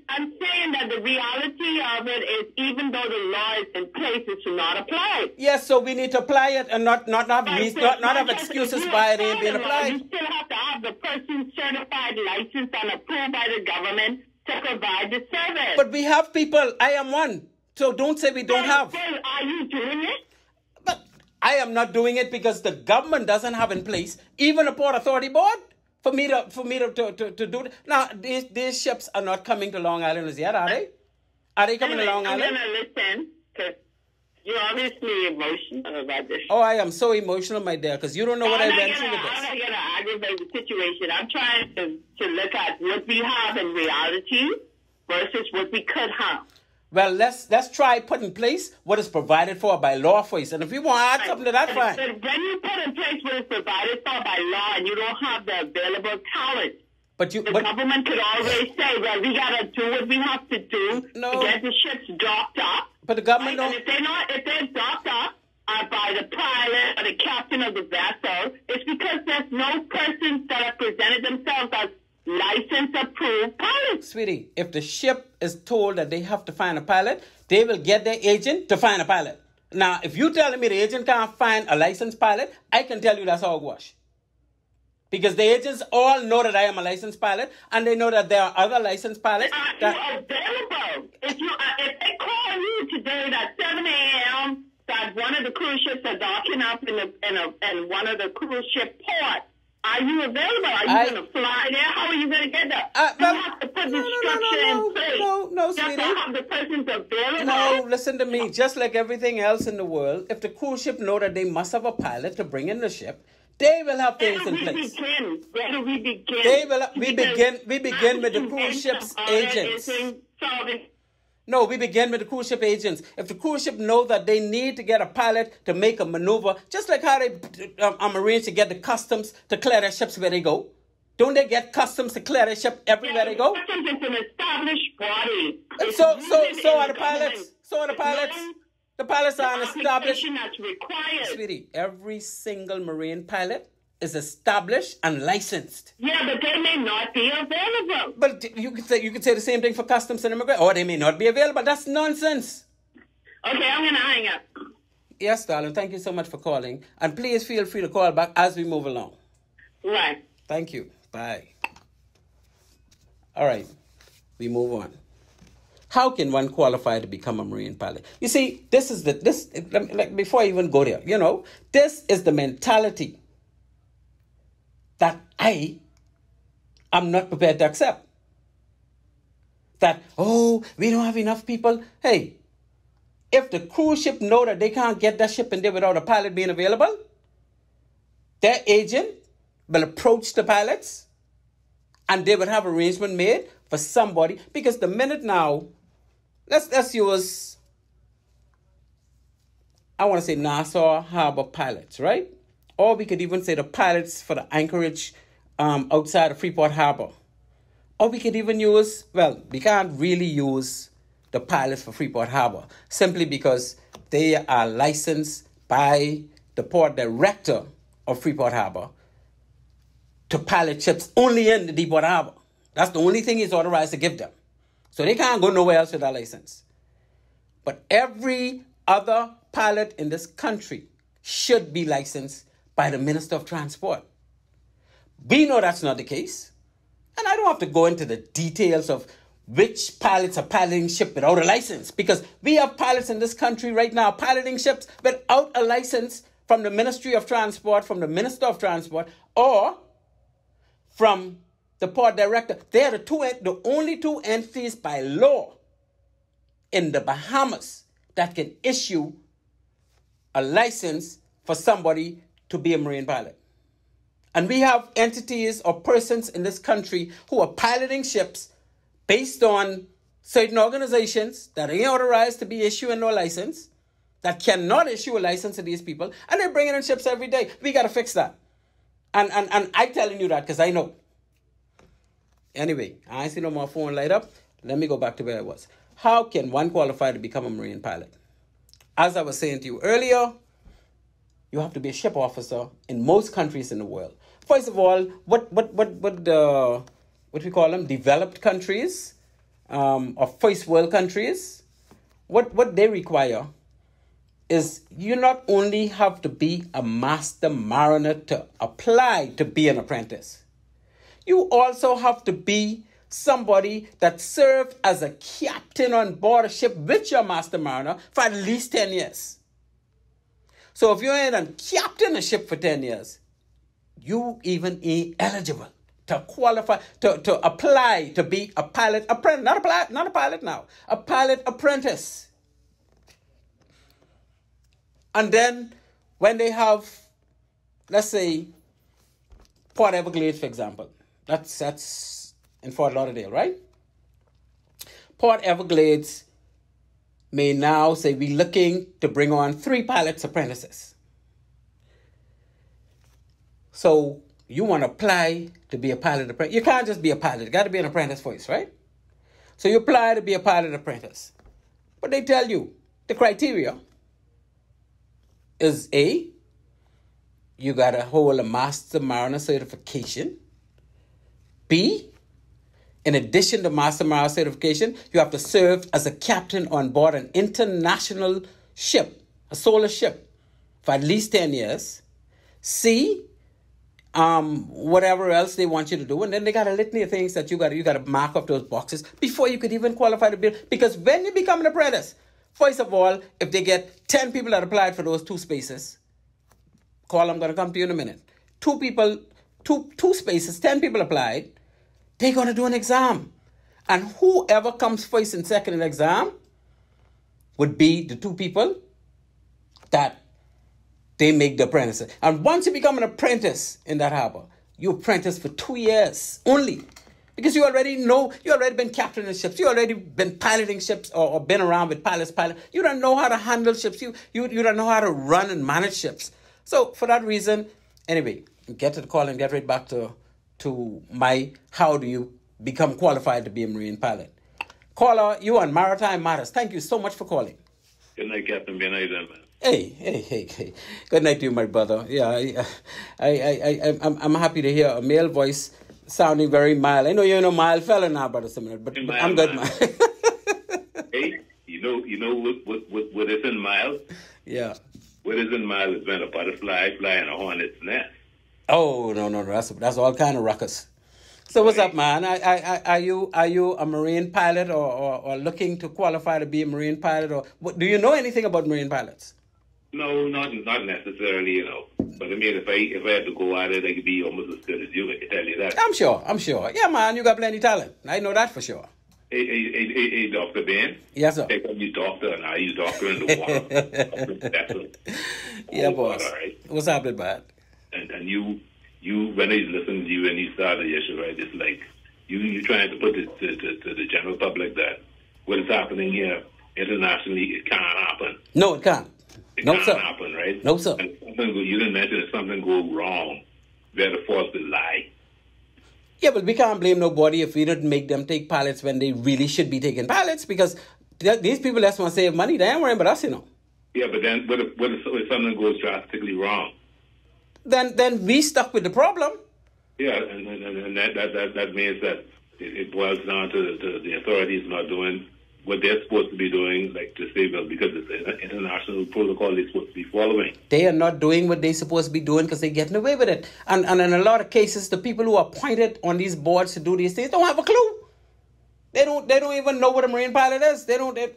Speaker 7: I'm saying that the reality of it is even though the law is in place, it should not apply.
Speaker 6: Yes, so we need to apply it and not have excuses why it ain't being applied.
Speaker 7: You still have to have the person certified, licensed, and approved by the government to provide the service.
Speaker 6: But we have people. I am one. So don't say we don't have.
Speaker 7: Well, are you doing it?
Speaker 6: But I am not doing it because the government doesn't have in place even a Port Authority board. For me to do it. Now, these ships are not coming to Long Island as yet, are they? Are they coming to Long Island?
Speaker 7: I'm going to listen, because you're obviously emotional about this.
Speaker 6: Oh, I am so emotional, my dear, because you don't know what I went through with this.
Speaker 7: I'm not going to aggravate the situation. I'm trying to look at what we have in reality versus what we could have.
Speaker 6: Well, let's try put in place what is provided for by law first. And if we want to add something to that, fine.
Speaker 7: But when you put in place what is provided for by law and you don't have the available talent, the government could always say, well, we got to do what we have to do to get the ships docked up.
Speaker 6: But the government
Speaker 7: don't. If they're docked up by the pilot or the captain of the vessel, it's because there's no persons that have presented themselves as license approved pilot.
Speaker 6: Sweetie, if the ship is told that they have to find a pilot, they will get their agent to find a pilot. Now, if you're telling me the agent can't find a licensed pilot, I can tell you that's hogwash. Because the agents all know that I am a licensed pilot, and they know that there are other licensed pilots.
Speaker 7: Are you available? If they call you today at 7 a.m. that one of the cruise ships are docking up in one of the cruise ship ports, Are you available? Are you going to fly there? How are you going to get there? You have to put the structure in place.
Speaker 6: No,
Speaker 7: you
Speaker 6: sweetie.
Speaker 7: have to have the persons available.
Speaker 6: No, listen to me. Just like everything else in the world, if the cruise ship know that they must have a pilot to bring in the ship, they will have things in place.
Speaker 7: Where do we begin?
Speaker 6: We begin with the cruise ship's agents. No, we begin with the cruise ship agents. If the cruise ship know that they need to get a pilot to make a maneuver, just like how they arrange to get the customs to clear their ships where they go, don't they get customs to clear their ship everywhere they go?
Speaker 7: Customs is an established body.
Speaker 6: So are the pilots. So are the pilots. The pilots are an established.
Speaker 7: That's required.
Speaker 6: Sweetie, every single Marine pilot is established and licensed.
Speaker 7: Yeah, but they may not be available.
Speaker 6: But you could say the same thing for customs and immigration. Or they may not be available. That's nonsense.
Speaker 7: Okay, I'm going to hang up.
Speaker 6: Yes, darling. Thank you so much for calling. And please feel free to call back as we move along.
Speaker 7: Right.
Speaker 6: Thank you. Bye. All right. We move on. How can one qualify to become a Marine pilot? You see, before I even go there, this is the mentality that I am not prepared to accept. That, we don't have enough people. Hey, if the cruise ship know that they can't get that ship in there without a pilot being available, their agent will approach the pilots and they will have arrangement made for somebody. Because the minute now, let's use, I want to say Nassau Harbor pilots, right? Or we could even say the pilots for the anchorage outside of Freeport Harbor. Or we could even use, we can't really use the pilots for Freeport Harbor simply because they are licensed by the port director of Freeport Harbor to pilot ships only in the Deepwater Harbor. That's the only thing he's authorized to give them. So they can't go nowhere else with that license. But every other pilot in this country should be licensed by the Minister of Transport. We know that's not the case. And I don't have to go into the details of which pilots are piloting ship without a license, because we have pilots in this country right now piloting ships without a license from the Ministry of Transport, from the Minister of Transport, or from the port director. They are the only two entities by law in the Bahamas that can issue a license for somebody to be a Marine pilot. And we have entities or persons in this country who are piloting ships based on certain organizations that ain't authorized to be issuing no license, that cannot issue a license to these people, and they're bringing in ships every day. We got to fix that. And I'm telling you that because I know. Anyway, I see no more phone light up. Let me go back to where I was. How can one qualify to become a Marine pilot? As I was saying to you earlier, you have to be a ship officer in most countries in the world. First of all, what we call them, developed countries, or first world countries, what they require is you not only have to be a master mariner to apply to be an apprentice. You also have to be somebody that served as a captain on board a ship with your master mariner for at least 10 years. So if you ain't a captain a ship for 10 years, you even ain't eligible to qualify, to apply to be a pilot apprentice. Not a pilot now, a pilot apprentice. And then when they have, let's say, Port Everglades, for example. That's in Fort Lauderdale, right? Port Everglades may now say we're looking to bring on 3 pilots apprentices. So you want to apply to be a pilot apprentice. You can't just be a pilot. You got to be an apprentice first, right? So you apply to be a pilot apprentice. But they tell you the criteria is A, you got to hold a Master Mariner certification. B, in addition to Master Mariner certification, you have to serve as a captain on board an international ship, a solar ship, for at least 10 years. C, whatever else they want you to do. And then they got a litany of things that you got to mark off those boxes before you could even qualify to be. Because when you become an apprentice, first of all, if they get 10 people that applied for those 2 spaces, call, I'm going to come to you in a minute. 2 people two spaces, 10 people applied, they're going to do an exam. And whoever comes first and second in the exam would be the two people that they make the apprentice. And once you become an apprentice in that harbor, you apprentice for 2 years only. Because you already been captaining ships, you already been piloting ships or been around with pilots. You don't know how to handle ships, you don't know how to run and manage ships. So for that reason, anyway, get to the call and get right back to my how do you become qualified to be a Marine pilot. Caller, you on Maritime Matters. Thank you so much for calling.
Speaker 1: Good night, Captain Ben. How you doing, man?
Speaker 6: Hey. Good night to you, my brother. Yeah, I'm happy to hear a male voice sounding very mild. I know you're a mild fella now, brother Simeon, but I'm good, man.
Speaker 1: Hey, you know what is in mild?
Speaker 6: Yeah.
Speaker 1: What is in mild is when a butterfly fly in a hornet's nest.
Speaker 6: Oh, no. That's all kind of ruckus. So what's up, man? Are you a Marine pilot or looking to qualify to be a Marine pilot? Or do you know anything about Marine pilots?
Speaker 1: No, not necessarily, you know. But I mean, if I had to go at it, I could be almost as good as you. I can tell you that.
Speaker 6: I'm sure. Yeah, man, you got plenty of talent. I know that for sure.
Speaker 1: Hey, Dr. Ben.
Speaker 6: Yes, sir.
Speaker 1: Take up your doctor, and I use doctor in the water.
Speaker 6: Yeah, boss.
Speaker 1: All right.
Speaker 6: What's happening, bud?
Speaker 1: And you, when he's listening to you and you started your show, right? It's like you trying to put it to the general public that what is happening here internationally, it can't happen.
Speaker 6: No, it can't.
Speaker 1: It
Speaker 6: No,
Speaker 1: can't
Speaker 6: sir.
Speaker 1: happen, right?
Speaker 6: No, sir.
Speaker 1: And you didn't mention if something go wrong, where the force will lie.
Speaker 6: Yeah, but we can't blame nobody if we didn't make them take pilots when they really should be taking pilots, because these people just want to save money. They ain't worrying about us, you know.
Speaker 1: Yeah, but then what if something goes drastically wrong?
Speaker 6: Then we stuck with the problem.
Speaker 1: Yeah, and that means that it boils down to the authorities not doing what they're supposed to be doing, like to save us, because it's an international protocol they're supposed to be following.
Speaker 6: They are not doing what they're supposed to be doing because they're getting away with it. And in a lot of cases, the people who are appointed on these boards to do these things don't have a clue. They don't even know what a Marine pilot is. They're only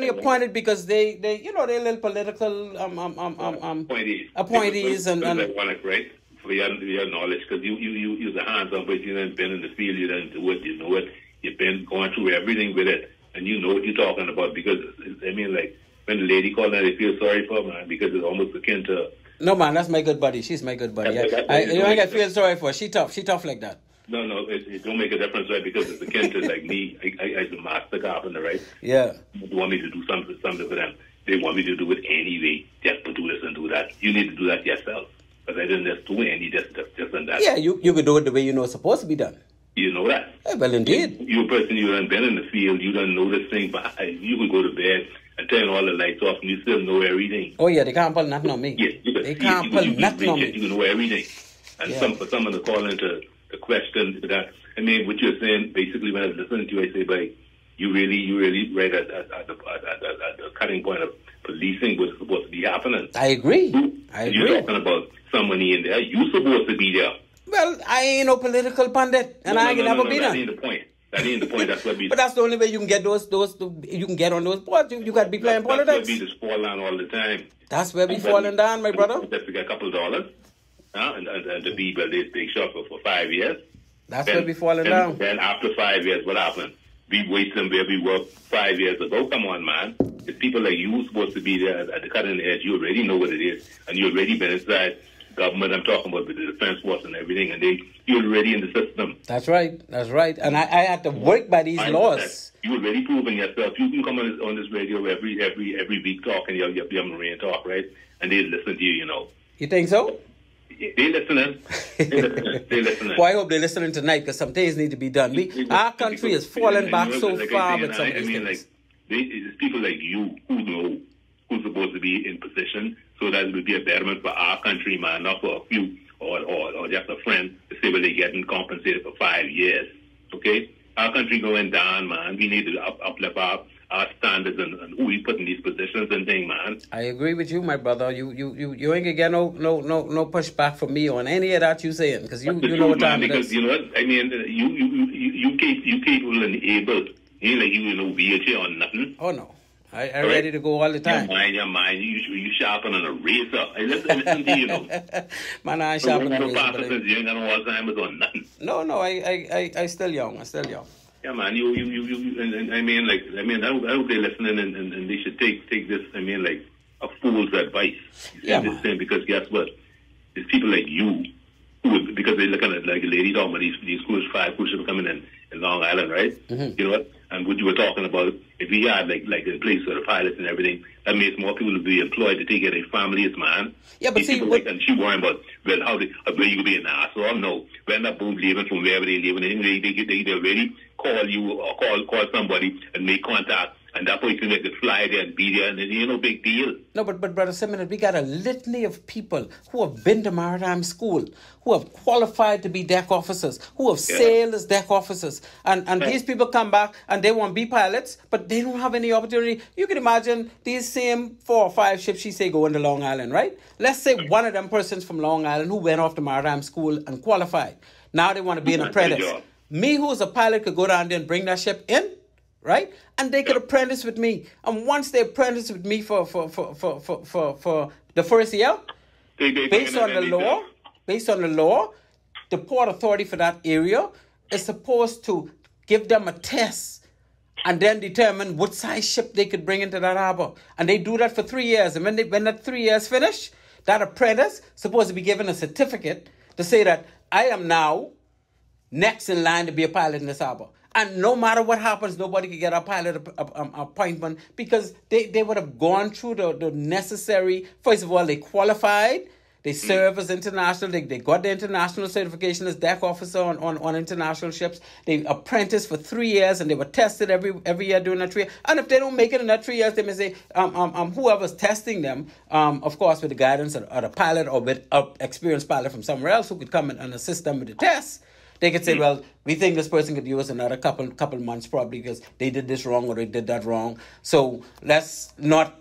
Speaker 6: appointed because they're little political appointees and
Speaker 1: ironic, right? For your knowledge, because you're the hands-on, but you haven't been in the field, you didn't do it, you know it. You've been going through everything with it, and you know what you're talking about. Because I mean, like when the lady called and I feel sorry for her, man, because it's almost akin to.
Speaker 6: No, man, that's my good buddy. She's my good buddy. You ain't got to feel sorry for her. She tough like that.
Speaker 1: No, it don't make a difference, right? Because it's akin to like me. I the master carpenter, right?
Speaker 6: Yeah.
Speaker 1: They want me to do something for them. They want me to do it anyway. Just to do this and do that. You need to do that yourself. Because I didn't just do any just and that.
Speaker 6: Yeah, you could do it the way you know it's supposed to be done.
Speaker 1: You know that.
Speaker 6: Yeah, well, indeed.
Speaker 1: You're a person, you haven't been in the field, you don't know this thing, but you could go to bed and turn all the lights off and you still know everything.
Speaker 6: Oh, yeah, they can't pull nothing on me.
Speaker 1: Yeah,
Speaker 6: they can't pull nothing on me.
Speaker 1: You know everything. And for someone to call into the question that, I mean, what you're saying, basically when I was listening to you, I say, like, you really right at the cutting point of policing what's supposed to be happening.
Speaker 6: I agree.
Speaker 1: You're talking about somebody in there, you're supposed to be there.
Speaker 6: Well, I ain't no political pundit, and I ain't never been
Speaker 1: That ain't the point. That's what we.
Speaker 6: But that's the only way you can get you can get on those boards. You got to be playing politics.
Speaker 1: That's where we just fall down all the time.
Speaker 6: That's where we falling down, my brother.
Speaker 1: Just to get a couple of dollars, and to be but they big shop for 5 years.
Speaker 6: That's where we falling down.
Speaker 1: Then after 5 years, what happened? We waiting where we were 5 years ago. Come on, man. It's people like you supposed to be there at the cutting edge. You already know what it is, and you already been inside. Government I'm talking about with the defense force and everything, and you're already in the system.
Speaker 6: That's right. And I had to work by these laws.
Speaker 1: You already proven yourself. You can come on this radio every week talking your Marine talk, right? And they listen to you, you know.
Speaker 6: You think so?
Speaker 1: They listening. They listening.
Speaker 6: Well, I hope they're listening tonight, because some things need to be done. Our country is falling back so far with some of these things.
Speaker 1: It's people like you who know who's supposed to be in position, so that it will be a betterment for our country, man, not for a few or just a friend to say, well, they're getting compensated for 5 years. Okay? Our country going down, man. We need to uplift our standards and who we put in these positions and things, man.
Speaker 6: I agree with you, my brother. You ain't gonna get no pushback from me on any of that you saying, because you know what time it is.
Speaker 1: Because you know what? I mean, you capable and able. You ain't like you in a wheelchair or nothing.
Speaker 6: Oh, no. I'm ready to go all the time.
Speaker 1: Your mind. You sharpen on a razor. Hey, listen to you,
Speaker 6: Man, I sharpen on a razor.
Speaker 1: You ain't got no Alzheimer's or nothing.
Speaker 6: No, I still young.
Speaker 1: Yeah, man. You and I mean, I hope they're listening and they should take this. I mean, like a fool's advice. This thing, because guess what? There's people like you who, because they're looking at like a lady talking about these cruise ships coming in Long Island, right? Mm-hmm. You know what? And what you were talking about, if we had like a place for the pilots and everything, that means more people will be employed to take care of their families, man.
Speaker 6: Yeah, but see,
Speaker 1: and she worrying about where you could be in Nassau. No, when that boom leaving from wherever they live, and they already call you or call somebody and make contact. And that person they could fly there and be there, and it's no big deal.
Speaker 6: No, but Brother Simeon, we got a litany of people who have been to maritime school, who have qualified to be deck officers, who have sailed as deck officers. And these people come back and they want to be pilots, but they don't have any opportunity. You can imagine these same 4 or 5 ships, she say, go into Long Island, right? Let's say one of them persons from Long Island who went off to maritime school and qualified. Now they want to be an apprentice. Me, who's a pilot, could go down there and bring that ship in. Right? And they could apprentice with me. And once they apprentice with me for the first year, based on the law, the port authority for that area is supposed to give them a test and then determine what size ship they could bring into that harbor. And they do that for 3 years. And when that 3 years finish, that apprentice supposed to be given a certificate to say that I am now next in line to be a pilot in this harbor. And no matter what happens, nobody can get a pilot appointment because they would have gone through the necessary. First of all, they qualified. They serve as international. They got the international certification as deck officer on international ships. They apprenticed for 3 years and they were tested every year during that 3 years. And if they don't make it in that 3 years, they may say, whoever's testing them, of course, with the guidance of the pilot or with an experienced pilot from somewhere else who could come and assist them with the test. They could say, well, we think this person could use another couple months probably because they did this wrong or they did that wrong. So let's not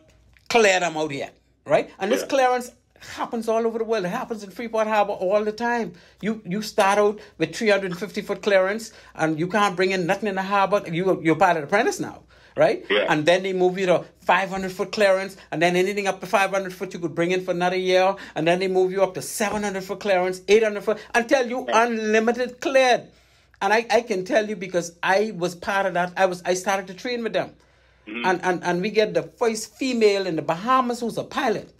Speaker 6: clear them out yet, right? And this clearance happens all over the world. It happens in Freeport Harbor all the time. You start out with 350-foot clearance and you can't bring in nothing in the harbor. You're pilot apprentice now, right? Yeah. And then they move you to 500-foot clearance, and then anything up to 500 foot you could bring in for another year, and then they move you up to 700-foot clearance, 800-foot, until you unlimited cleared. And I can tell you because I was part of that. I started to train with them. Mm-hmm. And we get the first female in the Bahamas who's a pilot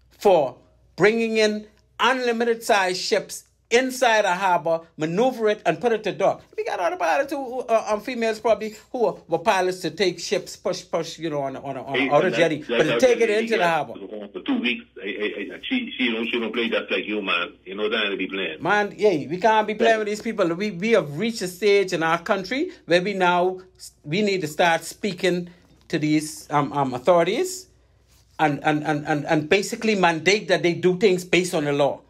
Speaker 6: for bringing in unlimited size ships inside a harbor, maneuver it, and put it to dock. We got other pilots who, females probably, who were pilots to take ships, push, on outer jetty, but to take it into the harbor.
Speaker 1: For 2 weeks, she don't play just like you, man. You know that to be playing.
Speaker 6: Man, we can't be playing with these people. We have reached a stage in our country where we need to start speaking to these authorities and basically mandate that they do things based on the law.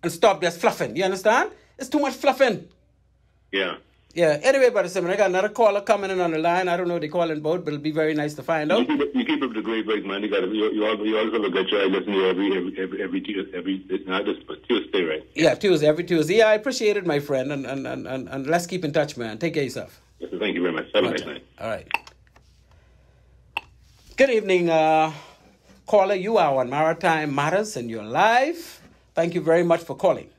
Speaker 6: And stop just fluffing. You understand? It's too much fluffing.
Speaker 1: Yeah.
Speaker 6: Yeah. Anyway, Brother Simon, I got another caller coming in on the line. I don't know if they call in both, but it'll be very nice to find out.
Speaker 1: You keep up the great work, man. You always have a good try. Listen to you every Tuesday, right?
Speaker 6: Yeah, every Tuesday. Yeah, I appreciate it, my friend. And let's keep in touch, man. Take care of yourself.
Speaker 1: Yes, thank you very much. Have a nice night.
Speaker 6: All right. Good evening, caller. You are on Maritime Matters and you're live. Thank you very much for calling.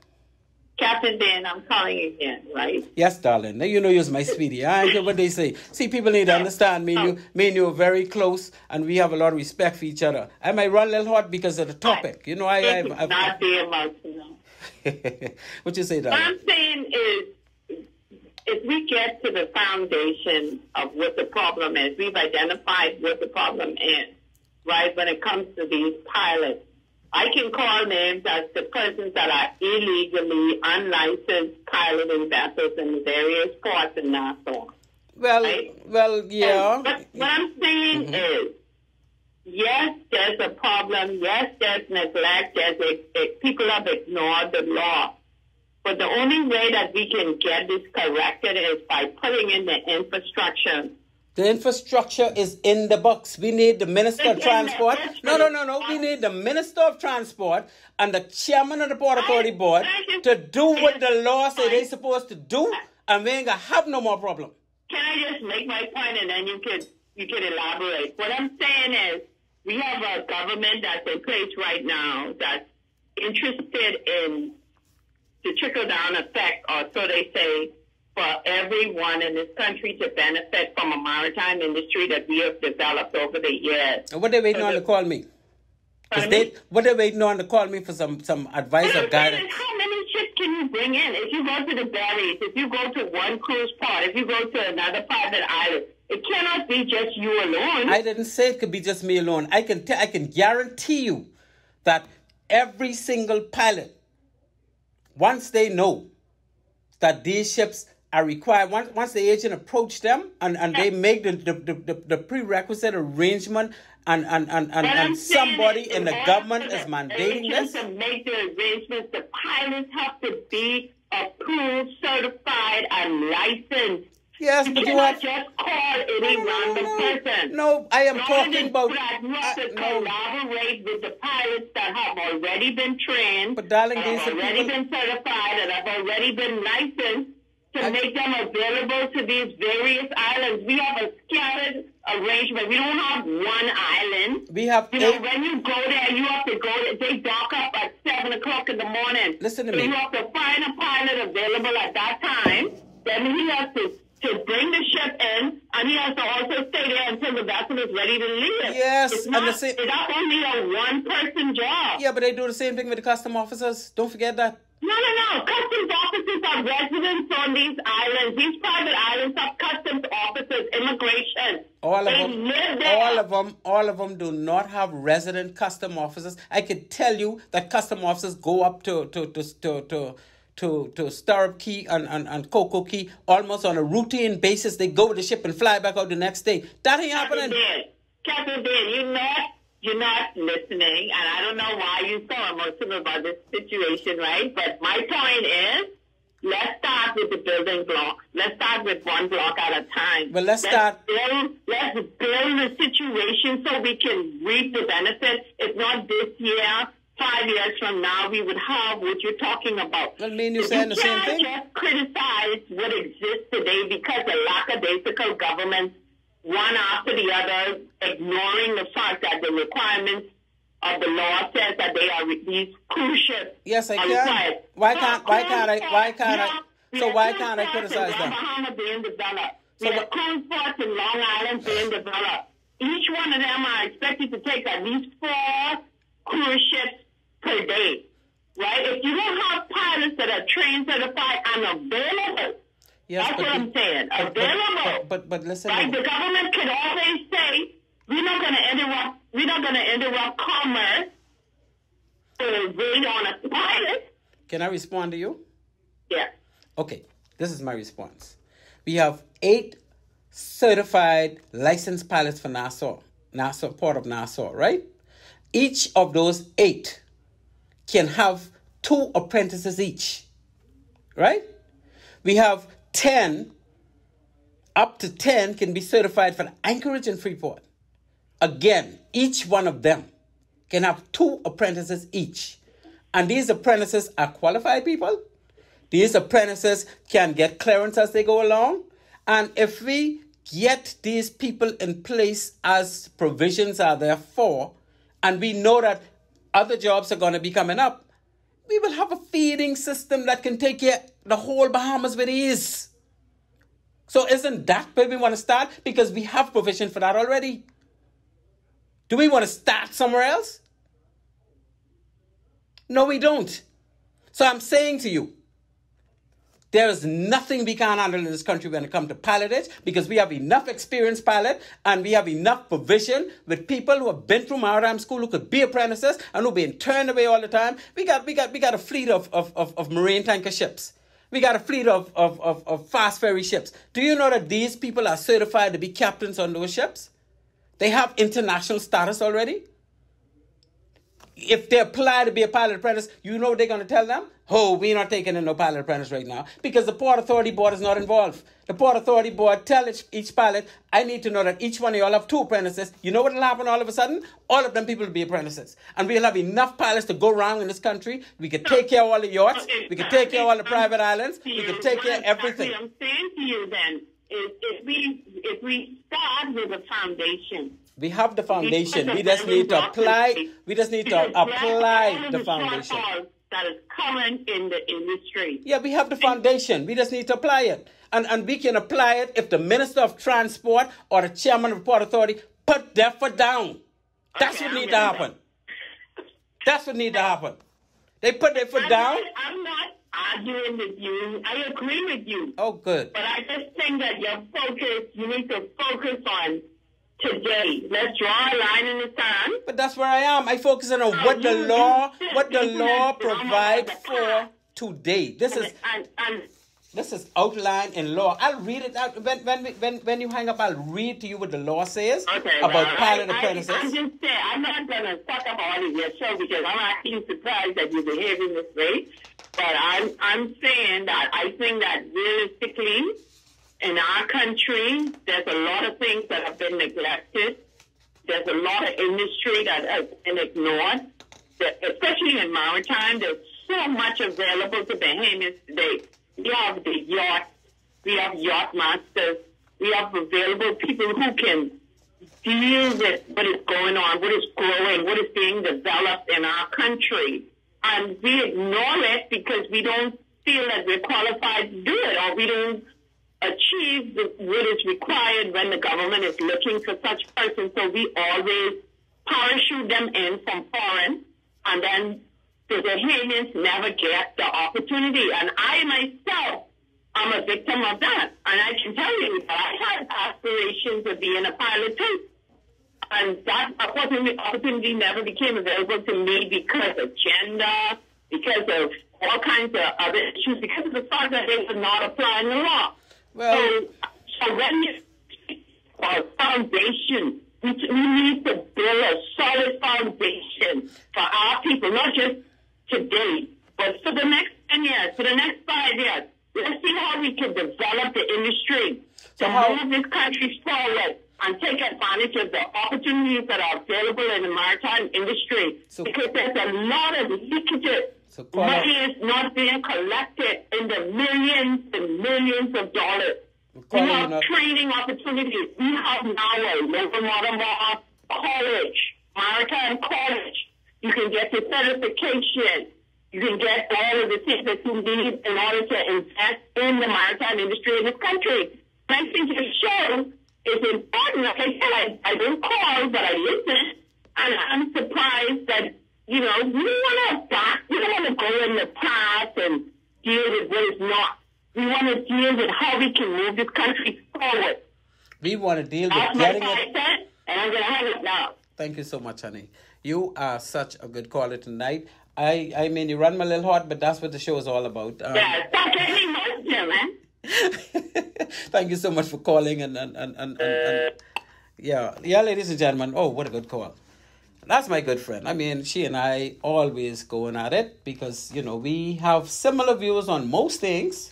Speaker 7: Captain Dan, I'm calling again, right?
Speaker 6: Yes, darling. Now you know you're my sweetie. I don't care what they say. See, people need to understand me and you are very close and we have a lot of respect for each other. I might run a little hot because of the topic. You know, I've
Speaker 7: not be emotional.
Speaker 6: What you say, darling?
Speaker 7: What I'm saying is, if we get to the foundation of what the problem is, we've identified what the problem is, right, when it comes to these pilots. I can call names as the persons that are illegally unlicensed piloting vessels in the various ports in Nassau.
Speaker 6: Well, yeah.
Speaker 7: But what I'm saying is, yes, there's a problem. Yes, there's neglect. People have ignored the law. But the only way that we can get this corrected is by putting in the infrastructure.
Speaker 6: The infrastructure is in the books. We need the Minister of Transport. No. We need the Minister of Transport and the Chairman of the Port Authority Board to do what the law says they're supposed to do, and we ain't going to have no more problem.
Speaker 7: Can I just make my point, and then you can you can elaborate. What I'm saying is we have a government that's in place right now that's interested in the trickle-down effect, or so they say, for everyone in this country to benefit from a maritime industry that we have developed over the years.
Speaker 6: What they waiting on to call me? What they waiting on to call me for some advice or guidance?
Speaker 7: How many ships can you bring in? If you go to the Berries, if you go to one cruise port, if you go to another private island, it cannot be just you alone.
Speaker 6: I didn't say it could be just me alone. I can guarantee you that every single pilot, once they know that these ships are required, once the agent approach them and they make the prerequisite arrangement and somebody in the government is mandating this.
Speaker 7: To make the arrangements, the pilots have to be approved, certified, and licensed.
Speaker 6: Yes, but you have
Speaker 7: just call any random person.
Speaker 6: No, I am talking about.
Speaker 7: You have to collaborate with the pilots that have already been trained,
Speaker 6: but darling,
Speaker 7: that have already been certified, and have already been licensed to make them available to these various islands. We have a scattered arrangement. We don't have one island.
Speaker 6: We have.
Speaker 7: You know, when you go there, you have to go there. They dock up at 7 o'clock in the morning.
Speaker 6: Listen to me.
Speaker 7: You have to find a pilot available at that time. Then he has to bring the ship in, and he has to also stay there until the vessel is ready to leave.
Speaker 6: Yes,
Speaker 7: it's not only a one-person job.
Speaker 6: Yeah, but they do the same thing with the custom officers. Don't forget that.
Speaker 7: No. Customs officers are residents on these islands. These private islands have customs officers, immigration.
Speaker 6: All of them do not have resident custom officers. I can tell you that custom officers go up to Stirrup Key and Cocoa Key almost on a routine basis. They go with the ship and fly back out the next day. That ain't happening.
Speaker 7: Captain Dan, you're not listening, and I don't know why you're so emotional about this situation, right? But my point is, let's start with the building blocks. Let's start with one block at a time.
Speaker 6: Well, let's
Speaker 7: build the situation so we can reap the benefits. If not this year, 5 years from now, we would have what you're talking about.
Speaker 6: Well, me and you saying the same thing?
Speaker 7: You can't just criticize what exists today because the lackadaisical governments, one after the other, ignoring the fact that the requirements of the law says that these cruise ships.
Speaker 6: Yes, I can.
Speaker 7: Required.
Speaker 6: Why can't I criticize them?
Speaker 7: Bahamas being developed. We have cruise ports in Long Island being developed. Each one of them are expected to take at least 4 cruise ships per day, right? If you don't have pilots that are trained, certified, and available, that's what I'm saying. Available.
Speaker 6: But listen.
Speaker 7: Right? The government can always say, we're not going to interrupt commerce to bring on a pilot.
Speaker 6: Can I respond to you?
Speaker 7: Yeah.
Speaker 6: Okay, this is my response. We have 8 certified licensed pilots for Nassau, Port of Nassau, right? Each of those 8 can have 2 apprentices each, right? We have 10, up to 10 can be certified for Anchorage and Freeport. Again, each one of them can have 2 apprentices each. And these apprentices are qualified people. These apprentices can get clearance as they go along. And if we get these people in place as provisions are there for, and we know that other jobs are going to be coming up, we will have a feeding system that can take care of the whole Bahamas with ease. So isn't that where we want to start? Because we have provision for that already. Do we want to start somewhere else? No, we don't. So I'm saying to you, there is nothing we can't handle in this country when it comes to pilotage, because we have enough experienced pilot and we have enough provision with people who have been through maritime school, who could be apprentices and who are being turned away all the time. We got a fleet of marine tanker ships. We got a fleet of fast ferry ships. Do you know that these people are certified to be captains on those ships? They have international status already. If they apply to be a pilot apprentice, you know what they're going to tell them? Oh, we're not taking in no pilot apprentice right now, because the Port Authority Board is not involved. The Port Authority Board tell each pilot, I need to know that each one of y'all have 2 apprentices. You know what will happen all of a sudden? All of them people will be apprentices. And we'll have enough pilots to go around in this country. We can take care of all the yachts. We can take care of all the private islands. We can take care of everything.
Speaker 7: I'm saying to you then, is if we start with a foundation.
Speaker 6: We have the foundation. We just need to apply. We just need to apply the foundation.
Speaker 7: That is current in the industry.
Speaker 6: Yeah, we have the foundation. We just need to apply it. And we can apply it if the Minister of Transport or the Chairman of the Port Authority put their foot down. That's what needs to happen. That's what needs to happen. They put their foot down.
Speaker 7: I'm not arguing with you. I agree with you.
Speaker 6: Oh, good.
Speaker 7: But I just think that you need to focus on today. Let's draw a line in the sand.
Speaker 6: But that's where I am. I focus on what the law provides for today. This is outlined in law. I'll read it out. When you hang up, I'll read to you what the law says about pilot apprentices.
Speaker 7: I'm just saying, I'm not going to talk about it in your show because I'm actually surprised that you're behaving this way. But I'm saying that I think that realistically, in our country, there's a lot of things that have been neglected. There's a lot of industry that has been ignored, especially in maritime. There's so much available to Bahamians today. We have the yacht. We have yacht masters. We have available people who can deal with what is going on, what is growing, what is being developed in our country. And we ignore it because we don't feel that we're qualified to do it, or we don't achieve what is required when the government is looking for such persons. So we always parachute them in from foreign, and then the Bahamians never get the opportunity. And I myself am a victim of that. And I can tell you that I had aspirations of being a pilot too. And that opportunity never became available to me because of gender, because of all kinds of other issues, because of the fact that they were not applying the law.
Speaker 6: Well,
Speaker 7: so when you speak about foundation, we need to build a solid foundation for our people, not just today, but for the next 10 years, for the next 5 years. Let's see how we can develop the industry to move this country forward and take advantage of the opportunities that are available in the maritime industry. Because there's a lot of leakages. Money is not being collected in the millions and millions of dollars. We have training opportunities. We have now a local Maritime college, maritime college. You can get the certification. You can get all of the things that you need in order to invest in the maritime industry in this country. And I think your show is important. Like I said, I don't call, but I listen. And I'm surprised that, we don't want to go in the past and deal with what is not. We want to deal with how we can move this country forward.
Speaker 6: We want to deal with getting it.
Speaker 7: And I'm going to have it now.
Speaker 6: Thank you so much, honey. You are such a good caller tonight. I mean, you run my little heart, but that's what the show is all about.
Speaker 7: Yeah, stop getting emotional, man.
Speaker 6: Thank you so much for calling and yeah, ladies and gentlemen. Oh, what a good call. That's my good friend. I mean, she and I always going at it because, we have similar views on most things,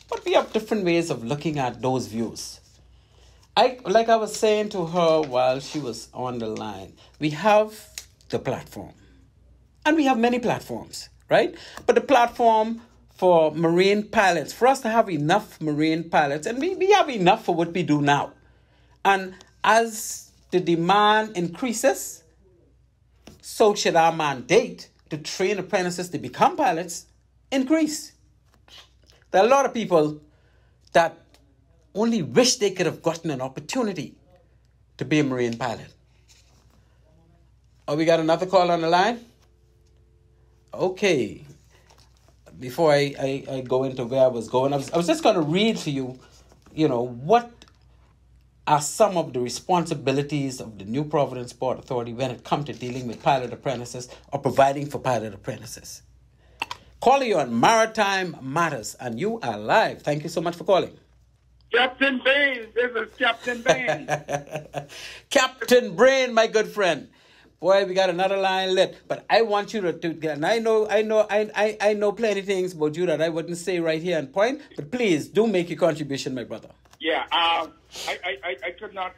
Speaker 6: but we have different ways of looking at those views. Like I was saying to her while she was on the line, we have the platform. And we have many platforms, right? But the platform for marine pilots, for us to have enough marine pilots, and we have enough for what we do now. And as the demand increases, so should our mandate to train apprentices to become pilots increase. There are a lot of people that only wish they could have gotten an opportunity to be a marine pilot. Oh, we got another call on the line? Okay. Before I go into where I was going, I was just going to read to you, what are some of the responsibilities of the New Providence Port Authority when it comes to dealing with pilot apprentices or providing for pilot apprentices. Calling you on Maritime Matters, and you are live. Thank you so much for calling.
Speaker 5: Captain Bain, this is Captain Bain.
Speaker 6: Captain Brain, my good friend. Boy, we got another line lit, but I want you to get. And I know plenty of things about you that I wouldn't say right here on point. But please do make your contribution, my brother.
Speaker 5: Yeah, I could not.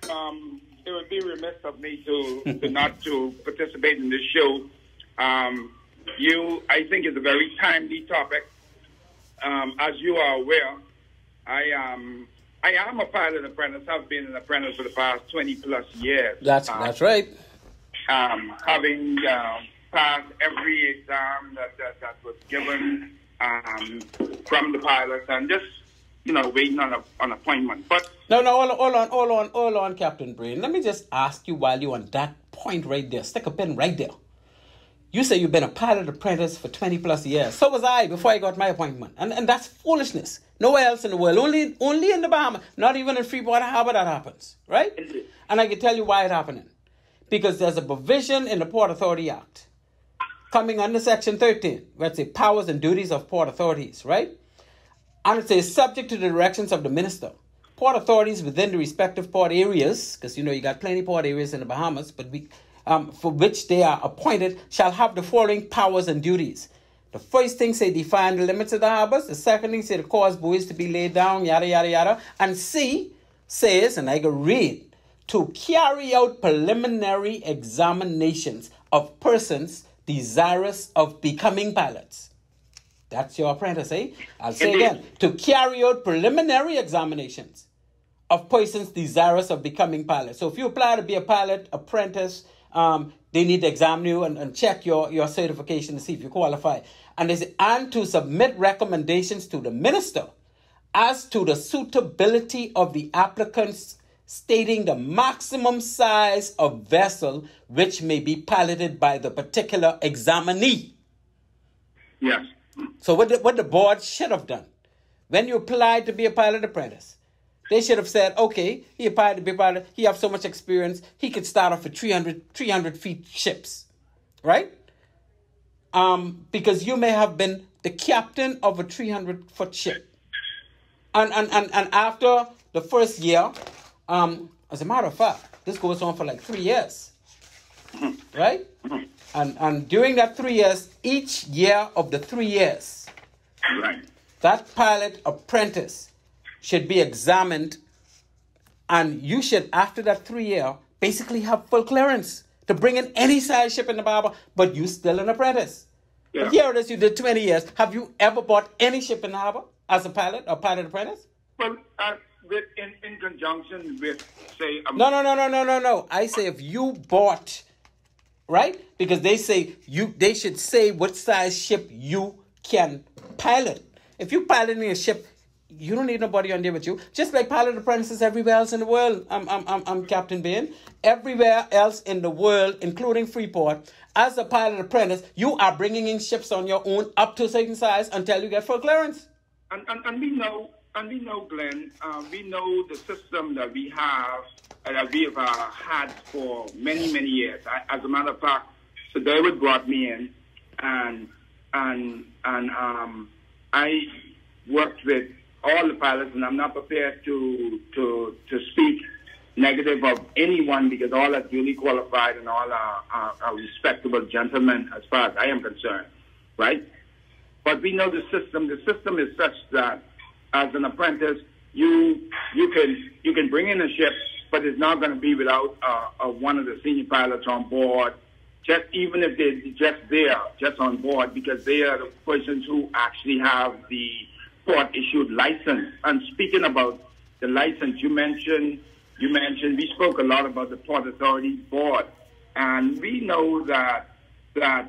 Speaker 5: It would be remiss of me to not to participate in this show. I think, is a very timely topic. As you are aware, I I am a pilot apprentice. I've been an apprentice for the past 20 plus years.
Speaker 6: That's right.
Speaker 5: Having passed every exam that was given from the pilots, and just waiting on appointment. But
Speaker 6: no, hold on, Captain Brain. Let me just ask you while you're on that point right there. Stick a pin right there. You say you've been a pilot apprentice for 20 plus years. So was I before I got my appointment. And that's foolishness. Nowhere else in the world. Only in the Bahamas. Not even in Freeport Harbor that happens. Right? And I can tell you why it's happening. Because there's a provision in the Port Authority Act coming under Section 13, where it says powers and duties of port authorities, right? And it says subject to the directions of the minister. Port authorities within the respective port areas, because you got plenty of port areas in the Bahamas, but for which they are appointed, shall have the following powers and duties. The first thing say define the limits of the harbors. The second thing say the cause buoys to be laid down, yada, yada, yada. And C says, and I can read, to carry out preliminary examinations of persons desirous of becoming pilots. That's your apprentice, eh? I'll say again. To carry out preliminary examinations of persons desirous of becoming pilots. So if you apply to be a pilot apprentice, they need to examine you and check your certification to see if you qualify. And they say, and to submit recommendations to the minister as to the suitability of the applicants, stating the maximum size of vessel which may be piloted by the particular examinee.
Speaker 5: Yes.
Speaker 6: So what the board should have done, when you applied to be a pilot apprentice, they should have said, okay, he applied to be a pilot, he has so much experience, he could start off with 300 feet ships, right? Because you may have been the captain of a 300-foot ship. And after the first year, as a matter of fact, this goes on for like 3 years, right? And during that 3 years, each year of the 3 years,
Speaker 5: right,
Speaker 6: that pilot apprentice should be examined, and you should, after that 3 year, basically have full clearance to bring in any size ship in the harbor, but you still an apprentice.
Speaker 5: Yeah.
Speaker 6: But here it is, you did 20 years. Have you ever bought any ship in the harbor as a pilot or pilot apprentice?
Speaker 5: Well, in conjunction with, say...
Speaker 6: No. I say if you bought, right? Because they say they should say what size ship you can pilot. If you're piloting a ship, you don't need nobody on there with you. Just like pilot apprentices everywhere else in the world, I'm Captain Bain. Everywhere else in the world, including Freeport, as a pilot apprentice, you are bringing in ships on your own up to a certain size until you get full clearance.
Speaker 5: And we know, Glenn, we know the system that we have, that we have had for many, many years. As a matter of fact, so David brought me in, and I worked with all the pilots, and I'm not prepared to speak negative of anyone because all are duly qualified and all are respectable gentlemen as far as I am concerned, right? But we know the system. The system is such that as an apprentice, you can bring in a ship, but it's not going to be without one of the senior pilots on board. Even if they're just on board, because they are the persons who actually have the port-issued license. And speaking about the license, you mentioned we spoke a lot about the Port Authority Board, and we know that the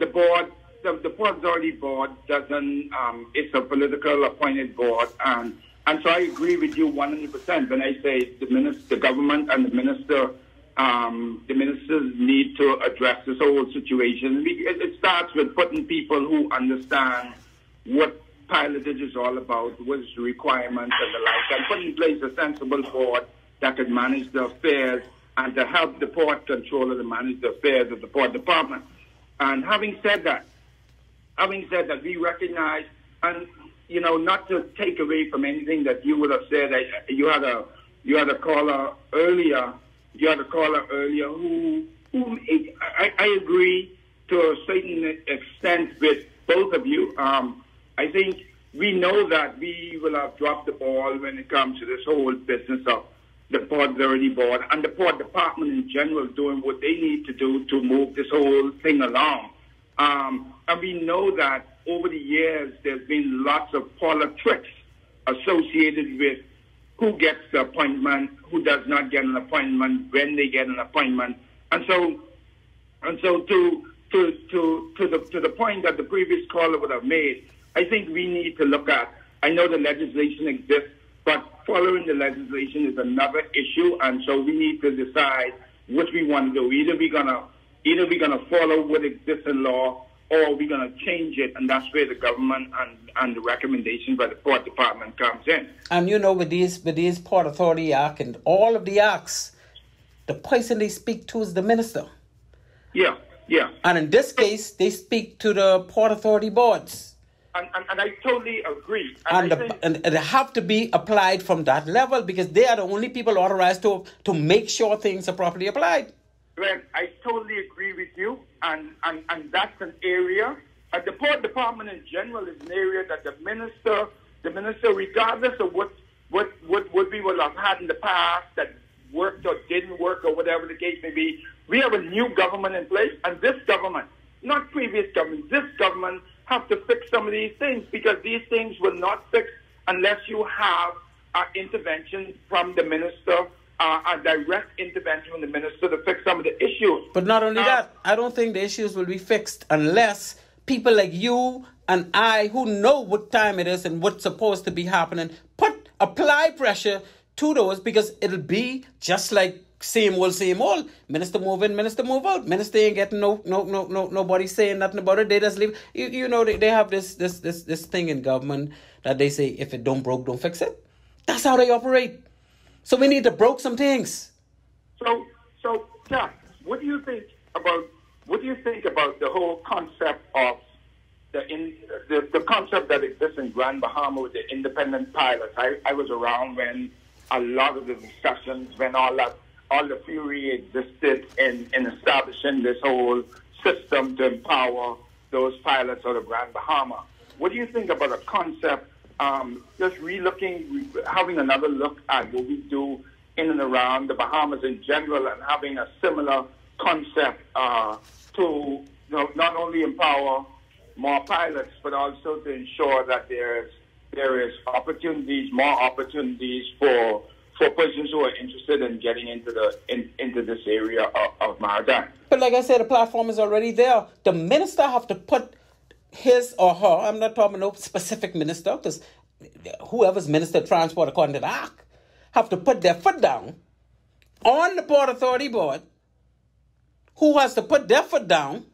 Speaker 5: board, the Port Authority Board doesn't. It's a political appointed board, and so I agree with you 100% when I say the government and the ministers need to address this whole situation. It starts with putting people who understand what pilotage is all about, what is the requirements and the like, and put in place a sensible board that can manage the affairs and to help the port controller to manage the affairs of the port department. And having said that, we recognize, and not to take away from anything that you would have said. You had a caller earlier. Who I agree to a certain extent with both of you. I think we know that we will have dropped the ball when it comes to this whole business of the Port Authority Board and the Port Department in general doing what they need to do to move this whole thing along. And we know that over the years there's been lots of politics associated with who gets the appointment, who does not get an appointment, when they get an appointment, and so to the point that the previous caller would have made, I think we need to look at. I know the legislation exists, but following the legislation is another issue, and so we need to decide what we want to do. Either we're gonna follow what exists in law, or we're gonna change it, and that's where the government and the recommendation by the Port Department comes in.
Speaker 6: And with these Port Authority Act and all of the acts, the person they speak to is the minister.
Speaker 5: Yeah.
Speaker 6: And in this case, they speak to the Port Authority boards.
Speaker 5: And I totally agree.
Speaker 6: And they have to be applied from that level because they are the only people authorized to make sure things are properly applied.
Speaker 5: Well, I totally agree with you, and that's an area. The Port Department in general is an area that the minister, regardless of what we will have had in the past that worked or didn't work or whatever the case may be, we have a new government in place, and this government, not previous government, this government have to fix some of these things because these things will not fix unless you have intervention from the minister, a direct intervention from the minister to fix some of the issues.
Speaker 6: But not only that, I don't think the issues will be fixed unless people like you and I, who know what time it is and what's supposed to be happening, apply pressure to those, because it'll be just like same old. Minister move in, minister move out. Minister ain't getting nobody saying nothing about it. They just leave. They have this thing in government that they say, if it don't broke, don't fix it. That's how they operate. So we need to broke some things.
Speaker 5: So Jack, what do you think about the whole concept of the concept that exists in Grand Bahama with the independent pilots? I was around when a lot of the discussions, when all the fury existed in establishing this whole system to empower those pilots out of Grand Bahama. What do you think about a concept, just having another look at what we do in and around the Bahamas in general, and having a similar concept to not only empower more pilots, but also to ensure that there is more opportunities for persons who are interested in getting into this area of maritime.
Speaker 6: But like I said, the platform is already there. The minister have to put his or her, I'm not talking about no specific minister, because whoever's Minister of Transport according to the Act, have to put their foot down on the Port Authority Board, who has to put their foot down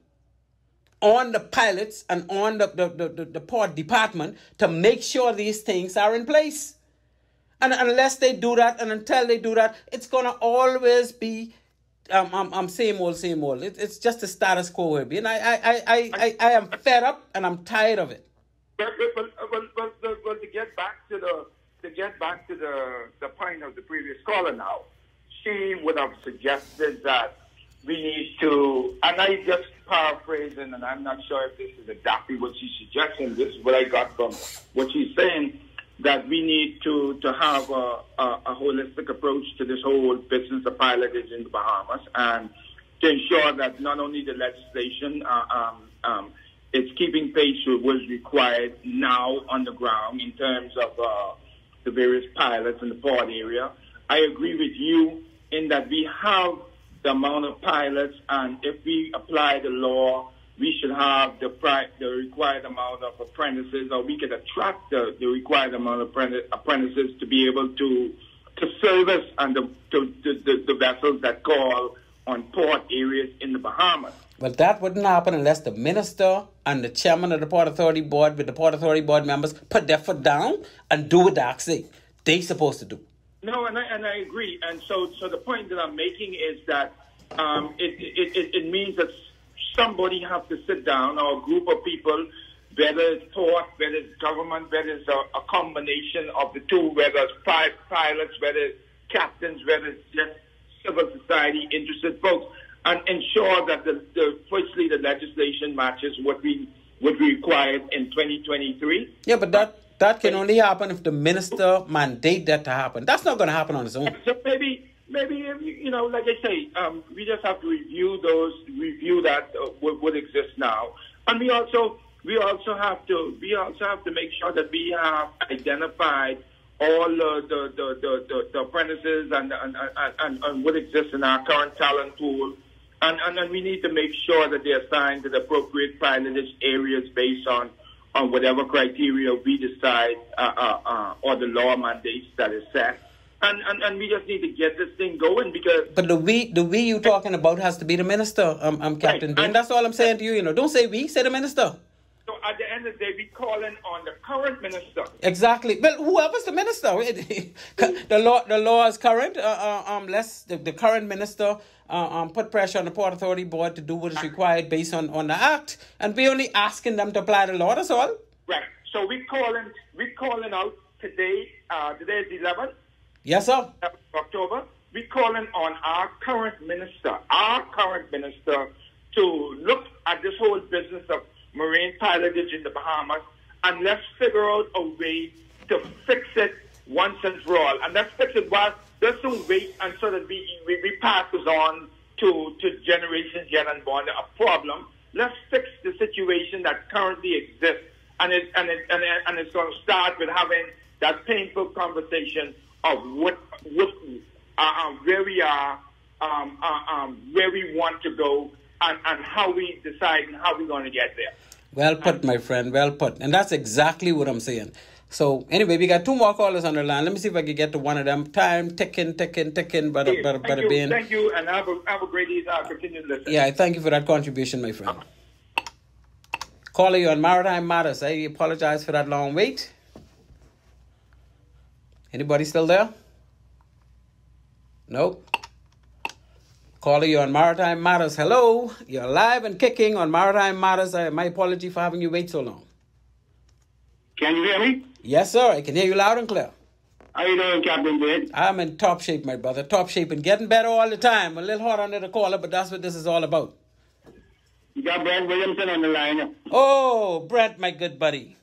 Speaker 6: on the pilots and on the Port Department to make sure these things are in place. And unless they do that, and until they do that, it's going to always be same old. It's just the status quo. And I am fed up and I'm tired of it.
Speaker 5: Well, to get back to the point of the previous caller now, she would have suggested that we need to, and I just paraphrasing, and I'm not sure if this is exactly what she's suggesting. This is what I got from what she's saying, that we need to have a holistic approach to this whole business of pilotage in the Bahamas, and to ensure that not only the legislation is keeping pace with what's required now on the ground in terms of the various pilots in the port area. I agree with you in that we have the amount of pilots, and if we apply the law, we should have the required amount of apprentices, or we could attract the required amount of apprentices to be able to service and the vessels that call on port areas in the Bahamas.
Speaker 6: But that wouldn't happen unless the minister and the chairman of the Port Authority Board with the Port Authority Board members put their foot down and do what they're supposed to do.
Speaker 5: No, and I agree. And so the point that I'm making is that it means that somebody has to sit down, or a group of people, whether it's port, whether it's government, whether it's a combination of the two, whether it's pilots, whether it's captains, whether it's just civil society interested folks, and ensure that firstly the legislation matches what we required in 2023.
Speaker 6: Yeah, but that can only happen if the minister mandate that to happen. That's not going to happen on its own.
Speaker 5: So maybe like I say, we just have to review that what exists now, and we also we also have to make sure that we have identified all the apprentices and what exists in our current talent pool, and we need to make sure that they're assigned to the appropriate pilotage areas based on whatever criteria we decide or the law mandates that is set. And we just need to get this thing going because.
Speaker 6: But the we you talking about has to be the minister, Captain. Right. And that's all I'm saying to you. Don't say we, say the minister.
Speaker 5: So at the end of the day, we calling on the current minister.
Speaker 6: Exactly. Well, whoever's the minister, the law is current. The current minister put pressure on the Port Authority Board to do what is required based on the act, and we're only asking them to apply the law. That's all.
Speaker 5: Right. So we calling out today. Today is 11th.
Speaker 6: Yes, sir.
Speaker 5: October. We're calling on our current minister to look at this whole business of marine pilotage in the Bahamas, and let's figure out a way to fix it once and for all. And let's fix it while there's some wait, and so that we pass this on to generations yet unborn a problem. Let's fix the situation that currently exists, and it's going to start with having that painful conversation of where we are, where we want to go, and how we decide and how we're going to get there.
Speaker 6: Well put, my friend. Well put. And that's exactly what I'm saying. So, anyway, we got two more callers on the line. Let me see if I can get to one of them. Time ticking. Thank
Speaker 5: you, and have a great continued listen.
Speaker 6: Yeah, thank you for that contribution, my friend. Caller, you on Maritime Matters. I apologize for that long wait. Anybody still there? Nope. Caller, you on Maritime Matters. Hello. You're live and kicking on Maritime Matters. My apology for having you wait so long.
Speaker 8: Can you hear me?
Speaker 6: Yes, sir. I can hear you loud and clear.
Speaker 8: How you doing, Captain Bid?
Speaker 6: I'm in top shape, my brother. Top shape and getting better all the time. A little hot under the collar, but that's what this is all about.
Speaker 8: You got Brent Williamson on the line.
Speaker 6: Oh, Brent, my good buddy.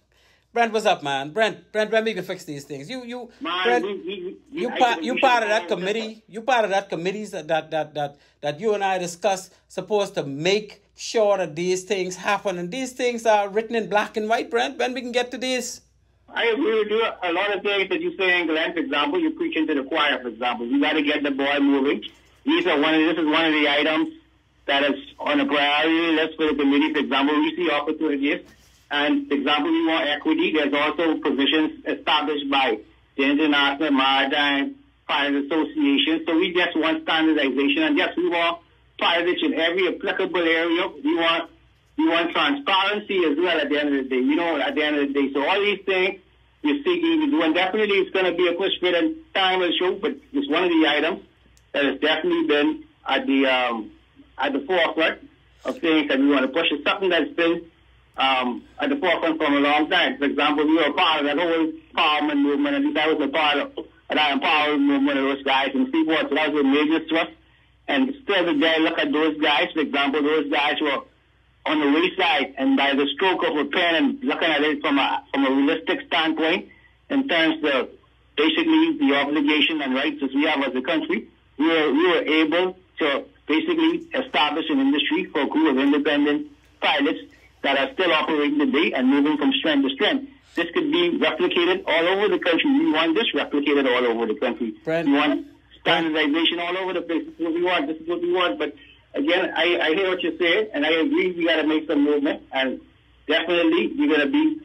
Speaker 6: Brent, what's up, man? Brent, when we can fix these things? You part of that committee. You part of that committees that you and I discussed, supposed to make sure that these things happen, and these things are written in black and white. Brent, when we can get to this?
Speaker 8: I agree with you. A lot of things that you say in Glenn, for example, you're preaching to the choir, for example. You got to get the ball moving. This is one of the items that is on a priority list for the committee. For example, we see opportunities. And, for example, we want equity. There's also provisions established by the International Maritime Pilot Association. So we just want standardization. And yes, we want pilotage in every applicable area. We want transparency as well at the end of the day. So all these things we're seeking to do. And definitely it's going to be a push for the time will show, but it's one of the items that has definitely been at the forefront of things that we want to push. It's something that's been at the forefront for a long time. For example, we were a part of that whole empowerment movement, and I was a part of that empowerment movement of those guys in Seaport. So that was a major thrust. And still today, look at those guys. For example, those guys were on the wayside, and by the stroke of a pen and looking at it from a realistic standpoint, in terms of basically the obligation and rights that we have as a country, we were able to basically establish an industry for a crew of independent pilots that are still operating today and moving from strength to strength. This could be replicated all over the country. We want this replicated all over the country. We want standardization all over the place. This is what we want. This is what we want. But again, I hear what you're saying, and I agree we got to make some movement. And definitely, we're going to be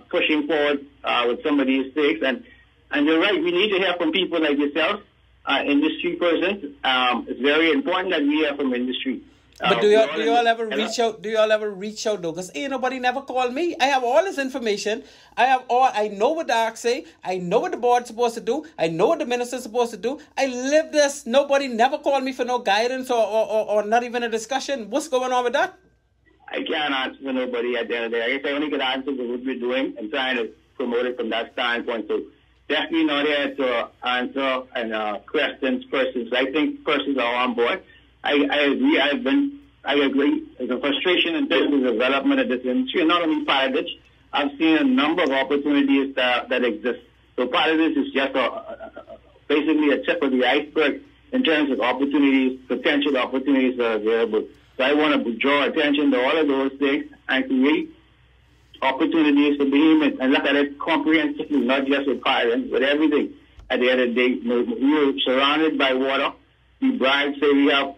Speaker 8: pushing forward with some of these things. And you're right. We need to hear from people like yourself, industry persons. It's very important that we hear from industry.
Speaker 6: But do y'all ever reach out? Do y'all ever reach out though? Because ain't nobody never called me. I have all this information. I know what the act say. I know what the board's supposed to do. I know what the minister's supposed to do. I live this. Nobody never called me for no guidance or not even a discussion. What's going on with that?
Speaker 8: I can't answer for nobody at the end of the day. I guess I only can answer for what we're doing and trying to promote it from that standpoint. So definitely not here to answer and questions persons. I think persons are on board. I agree. I agree. There's a frustration in terms of the development of this industry, and not only pilotage. I've seen a number of opportunities that exist. So pilotage is just basically a tip of the iceberg in terms of opportunities, potential opportunities that are available. So I want to draw attention to all of those things and create opportunities for Bahamians and look at it comprehensively, not just with pilots, but everything. At the end of the day, we're surrounded by water. We brag, say we have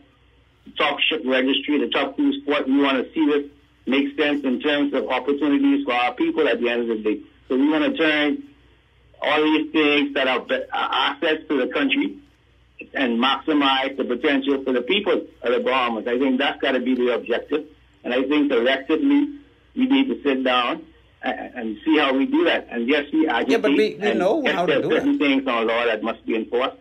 Speaker 8: the top ship registry, the top cruise port. We want to see this make sense in terms of opportunities for our people at the end of the day. So we want to turn all these things that are assets to the country and maximize the potential for the people of the Bahamas. I think that's got to be the objective. And I think collectively we need to sit down and see how we do that. And yes, we agitate.
Speaker 6: Yeah, but we know how to do it.
Speaker 8: Certain things on law that must be enforced.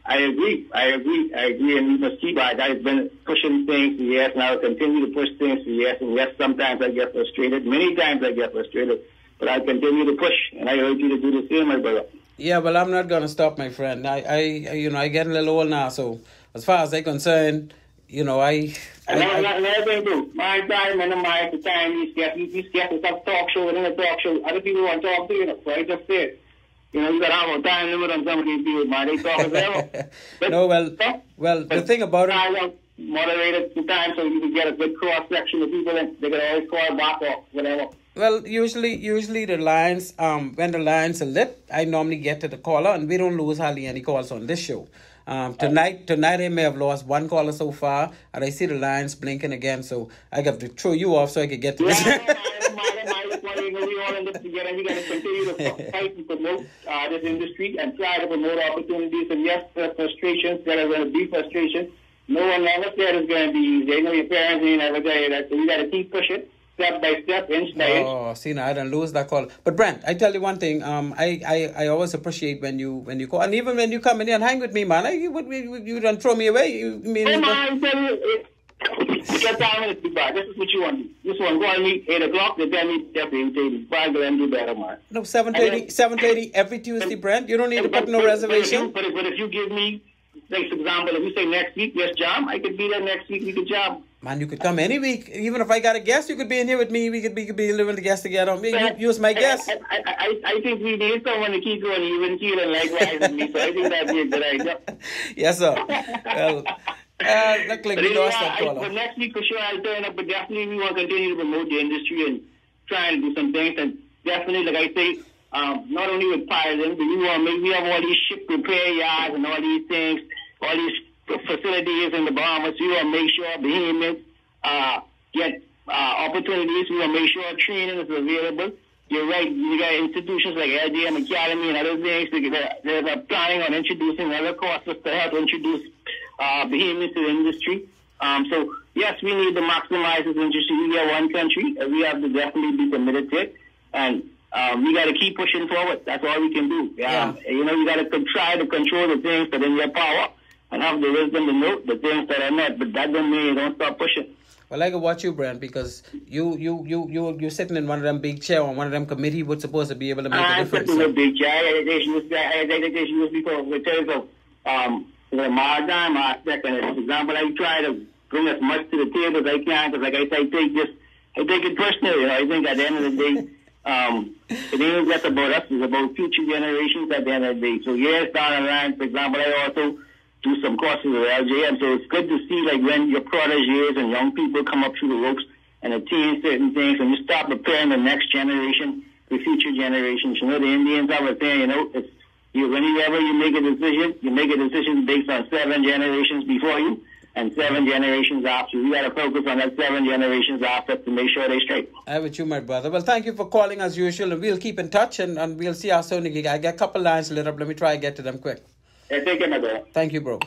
Speaker 8: I agree, and we must keep at that. I've been pushing things for years, and I will continue to push things for years. And yes, sometimes I get frustrated. Many times I get frustrated, but I continue to push, and I urge you to do the same, my brother.
Speaker 6: Yeah, well, I'm not going to stop, my friend. I get a little old now, so as far as I'm concerned, another
Speaker 8: thing too, my time and my time, these guests have talk show, within a talk show. Other people want to talk to you, so I just say it. You got to have a time limit on some of these people, man. They talk forever.
Speaker 6: No, well, the thing about it...
Speaker 8: I moderated the time so you can get a good cross-section of people and they can always call back or whatever.
Speaker 6: Well, usually the lines, when the lines are lit, I normally get to the caller, and we don't lose hardly any calls on this show. Tonight I may have lost one caller so far, and I see the lines blinking again, so I got to throw you off so I could get to this.
Speaker 8: We all in this together. We got to continue to fight and promote this industry and try to promote opportunities. And yes, there are frustrations. There are going to be frustrations. No one ever said it's going to be easy. I know your parents ain't ever tell you that. So we got to keep pushing, step by step, inch by inch.
Speaker 6: Oh, see, now I don't lose that call. But Brent, I tell you one thing. I always appreciate when you call, and even when you come in here and hang with me, man. You don't throw me away.
Speaker 8: I tell you. Get down and be back. This is what you want to do. This one, call me 8 o'clock. They tell me definitely bye, go and do better, man.
Speaker 6: No, 7:30 every Tuesday, Brent. You don't need to put no reservation.
Speaker 8: But if you give me, like, for example, if you say next week, yes, jam, I could be there next week. We could jam.
Speaker 6: Man, you could come any week. Even if I got a guest, you could be in here with me. We could be living the guest together. Use my guest.
Speaker 8: I think we need someone to keep going even keeling likewise with me. So I think that'd be a good idea.
Speaker 6: Yes, sir. Well. Look like we lost that caller.
Speaker 8: But next week for sure I'll turn up, but definitely we want to continue to promote the industry and try and do some things. And definitely, like I say, not only with piloting, but we have all these ship repair yards and all these things, all these facilities in the Bahamas. We want to make sure Bahamians get opportunities. We want to make sure training is available. You're right. You got institutions like LGM Academy and other things. They're planning on introducing other courses to help introduce Bahamians to the industry. So, yes, we need to maximize this industry. We are one country, and we have to definitely be committed to it. And we got to keep pushing forward. That's all we can do. We got to try to control the things that are in your power and have the wisdom to know the things that are not. But that don't mean you don't stop pushing.
Speaker 6: Well, I can watch you, Brent, because you're sitting in one of them big chair on one of them committee what's supposed to be able to make a difference.
Speaker 8: I'm sitting in a big chair. I think they should because in terms of the maritime aspect. And for example, I try to bring as much to the table as I can because, like I say, I take it personally. I think at the end of the day, it ain't just about us. It's about future generations at the end of the day. So years down the line, for example, I also do some courses with LJM. So it's good to see, like, when your proteges and young people come up through the ropes and attain certain things, and you start preparing the next generation, the future generations. The Indians are saying, it's whenever you make a decision based on 7 generations before you and 7 generations after. You got to focus on that 7 generations after to make sure they straight.
Speaker 6: I'm with you, my brother. Well, thank you for calling as usual, and we'll keep in touch, and we'll see how soon you get. I got a couple lines lit up. Let me try and get to them quick.
Speaker 8: Yeah, take care, my brother.
Speaker 6: Thank you, bro.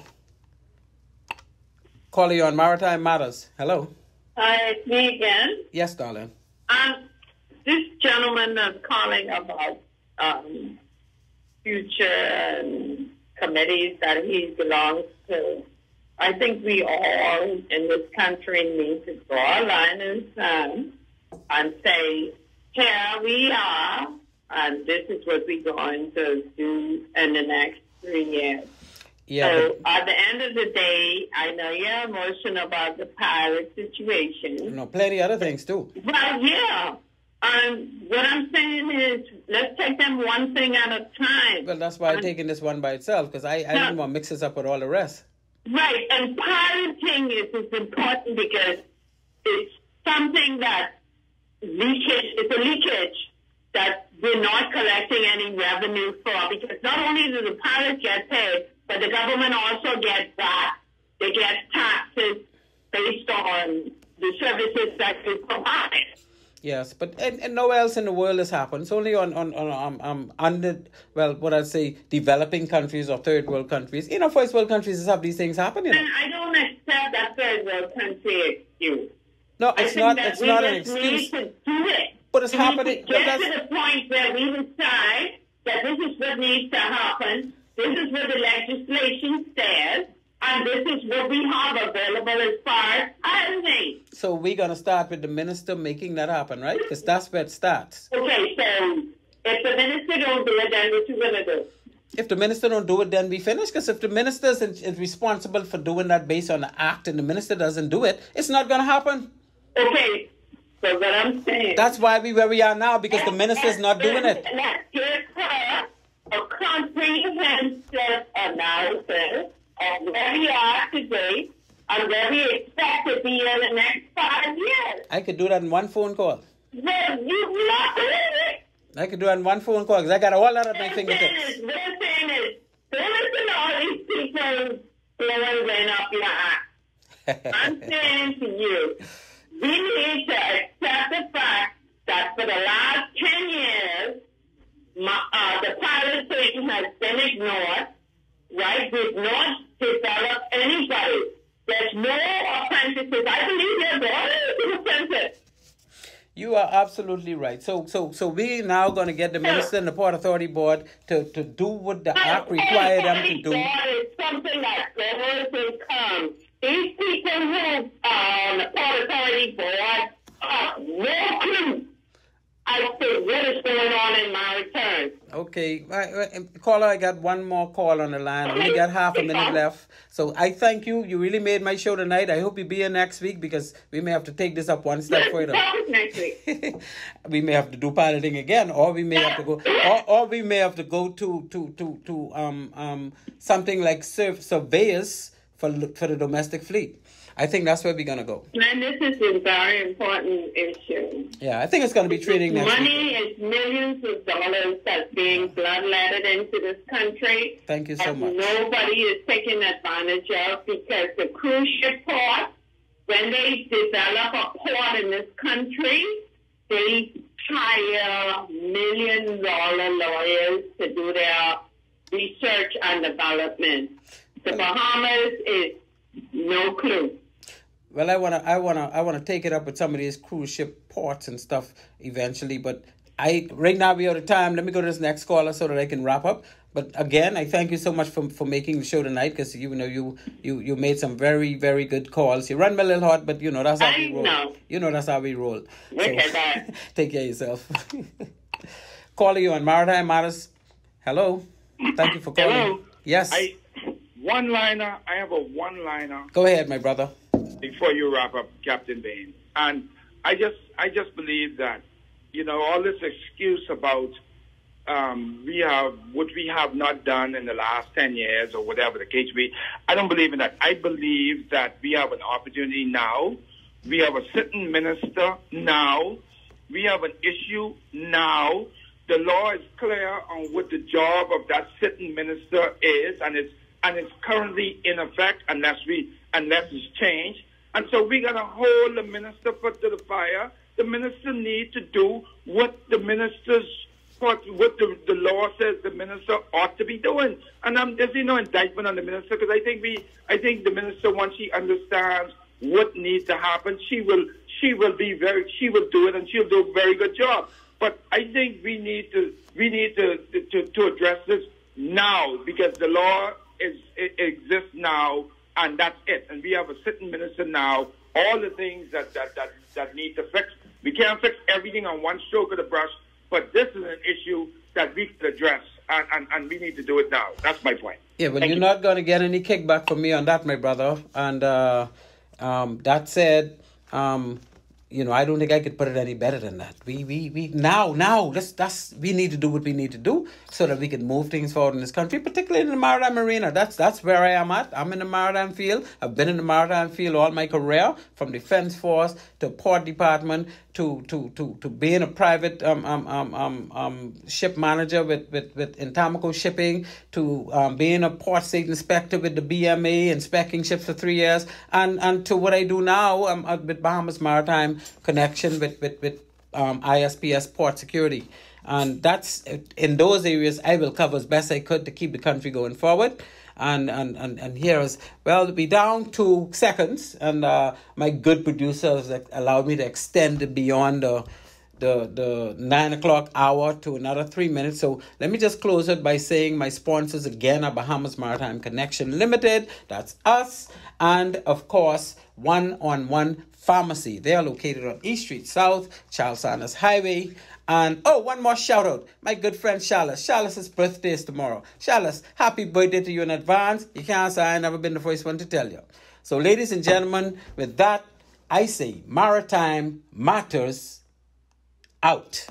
Speaker 6: Caller, you on Maritime Matters. Hello.
Speaker 7: Hi, it's me again.
Speaker 6: Yes, darling.
Speaker 7: This gentleman is calling about future and committees that he belongs to. I think we all in this country need to draw a line in the sand and say, here we are, and this is what we're going to do in the next 3 years.
Speaker 6: Yeah,
Speaker 7: so at the end of the day, I know you're emotional about the pilot situation.
Speaker 6: No, plenty other things too.
Speaker 7: Well, yeah. What I'm saying is, let's take them one thing at a time.
Speaker 6: Well, that's why I'm taking this one by itself, because I didn't want to mix this up with all the rest.
Speaker 7: Right, and piloting is important because it's something that leakage. It's a leakage that we're not collecting any revenue for, because not only do the pilots get paid, but the government also gets that. They get taxes based on the services that we provide.
Speaker 6: Yes, but and nowhere else in the world has happened. It's only on what I'd say developing countries or third world countries. First world countries have these things happen.
Speaker 7: And I don't accept that third world country excuse.
Speaker 6: No, it's not. It's not an excuse.
Speaker 7: We need to do it.
Speaker 6: But it's happening.
Speaker 7: We need to get to the point where we decide that this is what needs to happen. This is what the legislation says. And this is what we have available as far as housing.
Speaker 6: So we're going to start with the minister making that happen, right? Because that's where it starts.
Speaker 7: Okay, so if the minister don't do it, then what you going to do?
Speaker 6: If the minister don't do it, then we finish. Because if the minister is responsible for doing that based on the act and the minister doesn't do it, it's not going to happen.
Speaker 7: Okay, so what I'm saying...
Speaker 6: That's why where we are now, because the minister is not doing it.
Speaker 7: Let's give her a comprehensive analysis of where we are today and where we expect to be in the next 5 years.
Speaker 6: I could do that in one phone call.
Speaker 7: Well, you're not doing it.
Speaker 6: I could do that in one phone call because I got a whole lot of my fingertips.
Speaker 7: What I'm saying is, don't listen to all these people blowing up your ass. I'm saying to you, we need to accept the fact that for the last 10 years, the pilot thing has been ignored. Right? We've not developed anybody. There's no apprentices. I believe there's already apprentices.
Speaker 6: You are absolutely right. So we now going to get the minister and the Port Authority Board to do what the act requires them to do.
Speaker 7: It's something that goes and comes. These people who the Port Authority Board have no clue as to what is going on in my return.
Speaker 6: Okay. Caller, I got one more call on the line. We got half a minute left. So I thank you. You really made my show tonight. I hope you be here next week because we may have to take this up one step further.
Speaker 7: Next week.
Speaker 6: We may have to do piloting again, or we may have to go, or we may have to go to something like surveyors for the domestic fleet. I think that's where we're going to go.
Speaker 7: And this is a very important issue.
Speaker 6: Yeah, I think it's going to be trading next
Speaker 7: Money
Speaker 6: week.
Speaker 7: is millions of dollars that's being bloodletted into this country.
Speaker 6: Thank you so much.
Speaker 7: Nobody is taking advantage of because the cruise ship port, when they develop a port in this country, they hire $1 million lawyers to do their research and development. The Bahamas is no clue.
Speaker 6: Well, I wanna take it up with some of these cruise ship ports and stuff eventually, but right now we are out of time. Let me go to this next caller so that I can wrap up. But again, I thank you so much for making the show tonight because you made some very, very good calls. You run me a little hot, but that's how we roll. That's how we roll. So, take care of yourself. Calling you on Maritime Matters. Hello. Thank you for calling.
Speaker 5: Hello.
Speaker 6: Yes.
Speaker 5: I have a one-liner.
Speaker 6: Go ahead, my brother.
Speaker 5: Before you wrap up, Captain Bain. And I just believe that, all this excuse about what we have not done in the last 10 years or whatever the case be, I don't believe in that. I believe that we have an opportunity now. We have a sitting minister now. We have an issue now. The law is clear on what the job of that sitting minister is, and it's currently in effect unless it's changed. And so we're going to hold the minister foot to the fire. The minister needs to do what the law says the minister ought to be doing. And there's no indictment on the minister because I think the minister, once she understands what needs to happen, she will do it and she'll do a very good job. But I think we need to address this now because the law exists now. And that's it. And we have a sitting minister now. All the things that need to fix. We can't fix everything on one stroke of the brush, but this is an issue that we can address, and we need to do it now. That's my point.
Speaker 6: Yeah, but you're not going to get any kickback from me on that, my brother. And that said, I don't think I could put it any better than that. We need to do what we need to do so that we can move things forward in this country, particularly in the maritime arena. That's where I am at. I'm in the maritime field. I've been in the maritime field all my career, from Defense Force to Port Department being a private ship manager with in Tamako Shipping, to being a port state inspector with the BMA, inspecting ships for 3 years, and to what I do now with Bahamas Maritime Connection with ISPS Port Security. And that's in those areas I will cover as best I could to keep the country going forward. And here is, well, be down 2 seconds, and my good producers allowed me to extend it beyond the 9 o'clock hour to another 3 minutes. So let me just close it by saying my sponsors again are Bahamas Maritime Connection Limited, that's us, and of course One-on-One Pharmacy. They are located on East Street South, Charles Sanders Highway. And one more shout out, my good friend Charles. Charles's birthday is tomorrow. Charles, happy birthday to you in advance. You can't say I've never been the first one to tell you. So ladies and gentlemen, with that, I say Maritime Matters out.